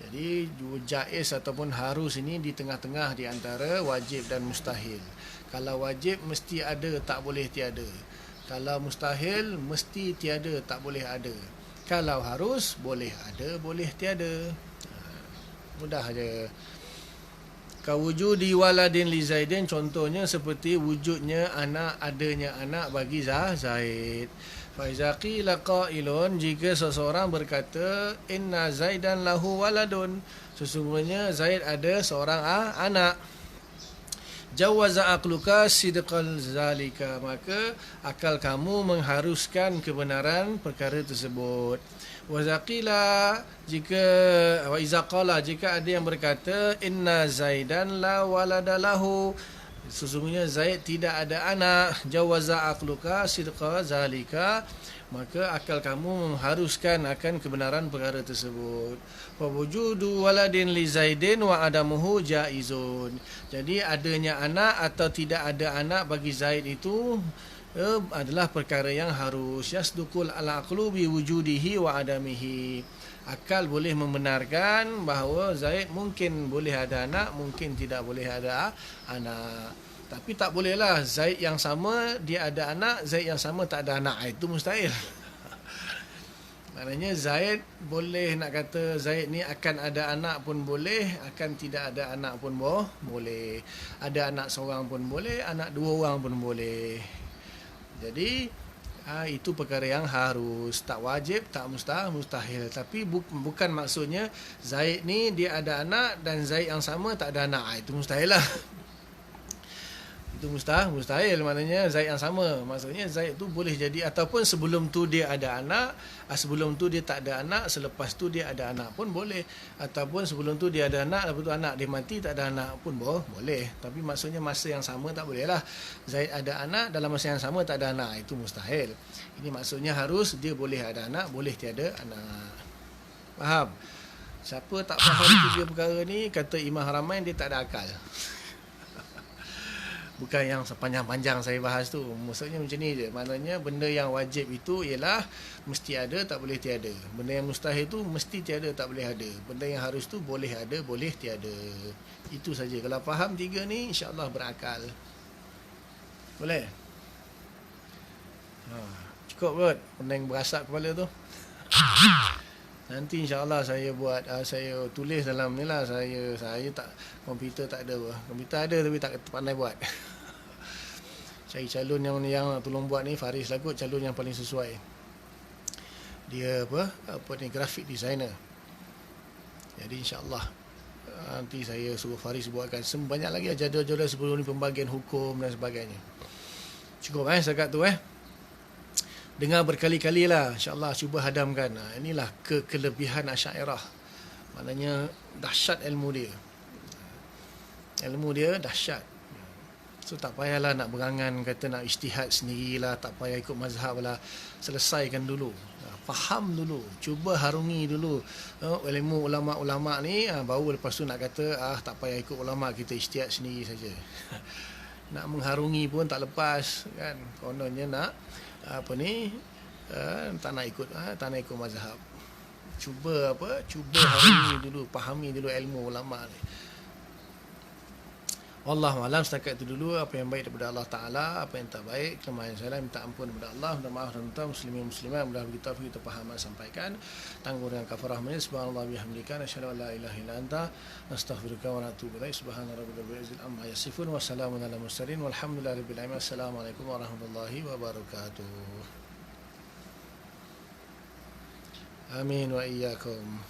Jadi jaiz ataupun harus ini di tengah-tengah di antara wajib dan mustahil. Kalau wajib mesti ada, tak boleh tiada. Kalau mustahil mesti tiada, tak boleh ada. Kalau harus boleh ada, boleh tiada. Mudah aja. Kawujudi waladin li Zaidin, contohnya seperti wujudnya anak, adanya anak bagi Zaid. Fa iza qila qailun, jika seseorang berkata inna Zaidan lahu waladun, sesungguhnya Zaid ada seorang anak, jawaza aqluka sidqal zalika, maka akal kamu mengharuskan kebenaran perkara tersebut. Wa zaqila, jika wa iza qala, jika ada yang berkata inna Zaidan la walada lahu, sesungguhnya Zaid tidak ada anak, jawaza aqluka sidqa zalika, maka akal kamu mengharuskan akan kebenaran perkara tersebut. Wa wujudu waladin li Zaidin wa adamuhu jaizun, jadi adanya anak atau tidak ada anak bagi Zaid itu adalah perkara yang harus. Yasdukul al-aqlu bi wujudihi wa adamihi, akal boleh membenarkan bahawa Zaid mungkin boleh ada anak, mungkin tidak boleh ada anak. Tapi tak bolehlah Zaid yang sama dia ada anak, Zaid yang sama tak ada anak, itu mustahil. Maknanya Zaid boleh, nak kata Zaid ni akan ada anak pun boleh, akan tidak ada anak pun boleh. Ada anak seorang pun boleh, anak dua orang pun boleh. Jadi itu perkara yang harus, tak wajib, tak mustahil. Tapi bukan maksudnya Zaid ni dia ada anak dan Zaid yang sama tak ada anak, itu mustahil lah. Itu mustahil, maknanya Zaid yang sama. Maksudnya Zaid tu boleh jadi, ataupun sebelum tu dia ada anak, sebelum tu dia tak ada anak, selepas tu dia ada anak pun boleh. Ataupun sebelum tu dia ada anak, lepas tu anak dia mati tak ada anak pun boleh. Tapi maksudnya masa yang sama tak boleh lah. Zaid ada anak, dalam masa yang sama tak ada anak, itu mustahil. Ini maksudnya harus dia boleh ada anak, boleh tiada anak. Faham? Siapa tak faham tiga perkara ni, kata Imam Haramain, dia tak ada akal. Bukan yang sepanjang-panjang saya bahas tu. Maksudnya macam ni je. Maknanya benda yang wajib itu ialah mesti ada, tak boleh tiada. Benda yang mustahil tu mesti tiada, tak boleh ada. Benda yang harus tu boleh ada, boleh tiada. Itu saja. Kalau faham tiga ni, insya-Allah berakal. Boleh? Cukup kot pening berasak kepala tu. Nanti insya-Allah saya buat, saya tulis dalam ni lah. Saya tak, komputer tak ada. Komputer ada tapi tak pandai buat. Cari calon yang tolong buat ni, Faris lah kot, calon yang paling sesuai. Dia apa ni, graphic designer. Jadi insya-Allah nanti saya suruh Faris buatkan. Banyak lagi jadual-jadual sebelum ni, pembagian hukum dan sebagainya. Cukup setakat tu dengar berkali-kali lah, insya-Allah cuba hadamkan. Inilah kelebihan Asy'ariyah. Maknanya dahsyat ilmu dia. Ilmu dia dahsyat. So tak payahlah nak berangan kata nak ijtihad sendirilah, tak payah ikut mazhab lah. Selesaikan dulu. Faham dulu, cuba harungi dulu ilmu ulama-ulama ni, baru lepas tu nak kata tak payah ikut ulama, kita ijtihad sendiri saja. Nak mengharungi pun tak lepas kan. Kononnya nak tak nak ikut mazhab. Cuba harungi dulu, fahami dulu ilmu ulama ni. Wallahu a'lam. Setakat itu dulu. Apa yang baik daripada Allah Ta'ala, apa yang tak baik, kelemahan saya minta ampun daripada Allah. Minta maaf dan minta muslimin muslimat, mudah begitu kita faham dan sampaikan. Tangguh dengan kafarah majlis. Subhanallah bihamdika, nasyhadu an la ilaha illa anta, nastaghfiruka wa natubu ilaik. Subhana rabbika rabbil izzati amma yasifun, wa salamun alal mursalin, walhamdulillahi rabbil alamin. Assalamualaikum warahmatullahi wabarakatuh. Amin wa iyyakum.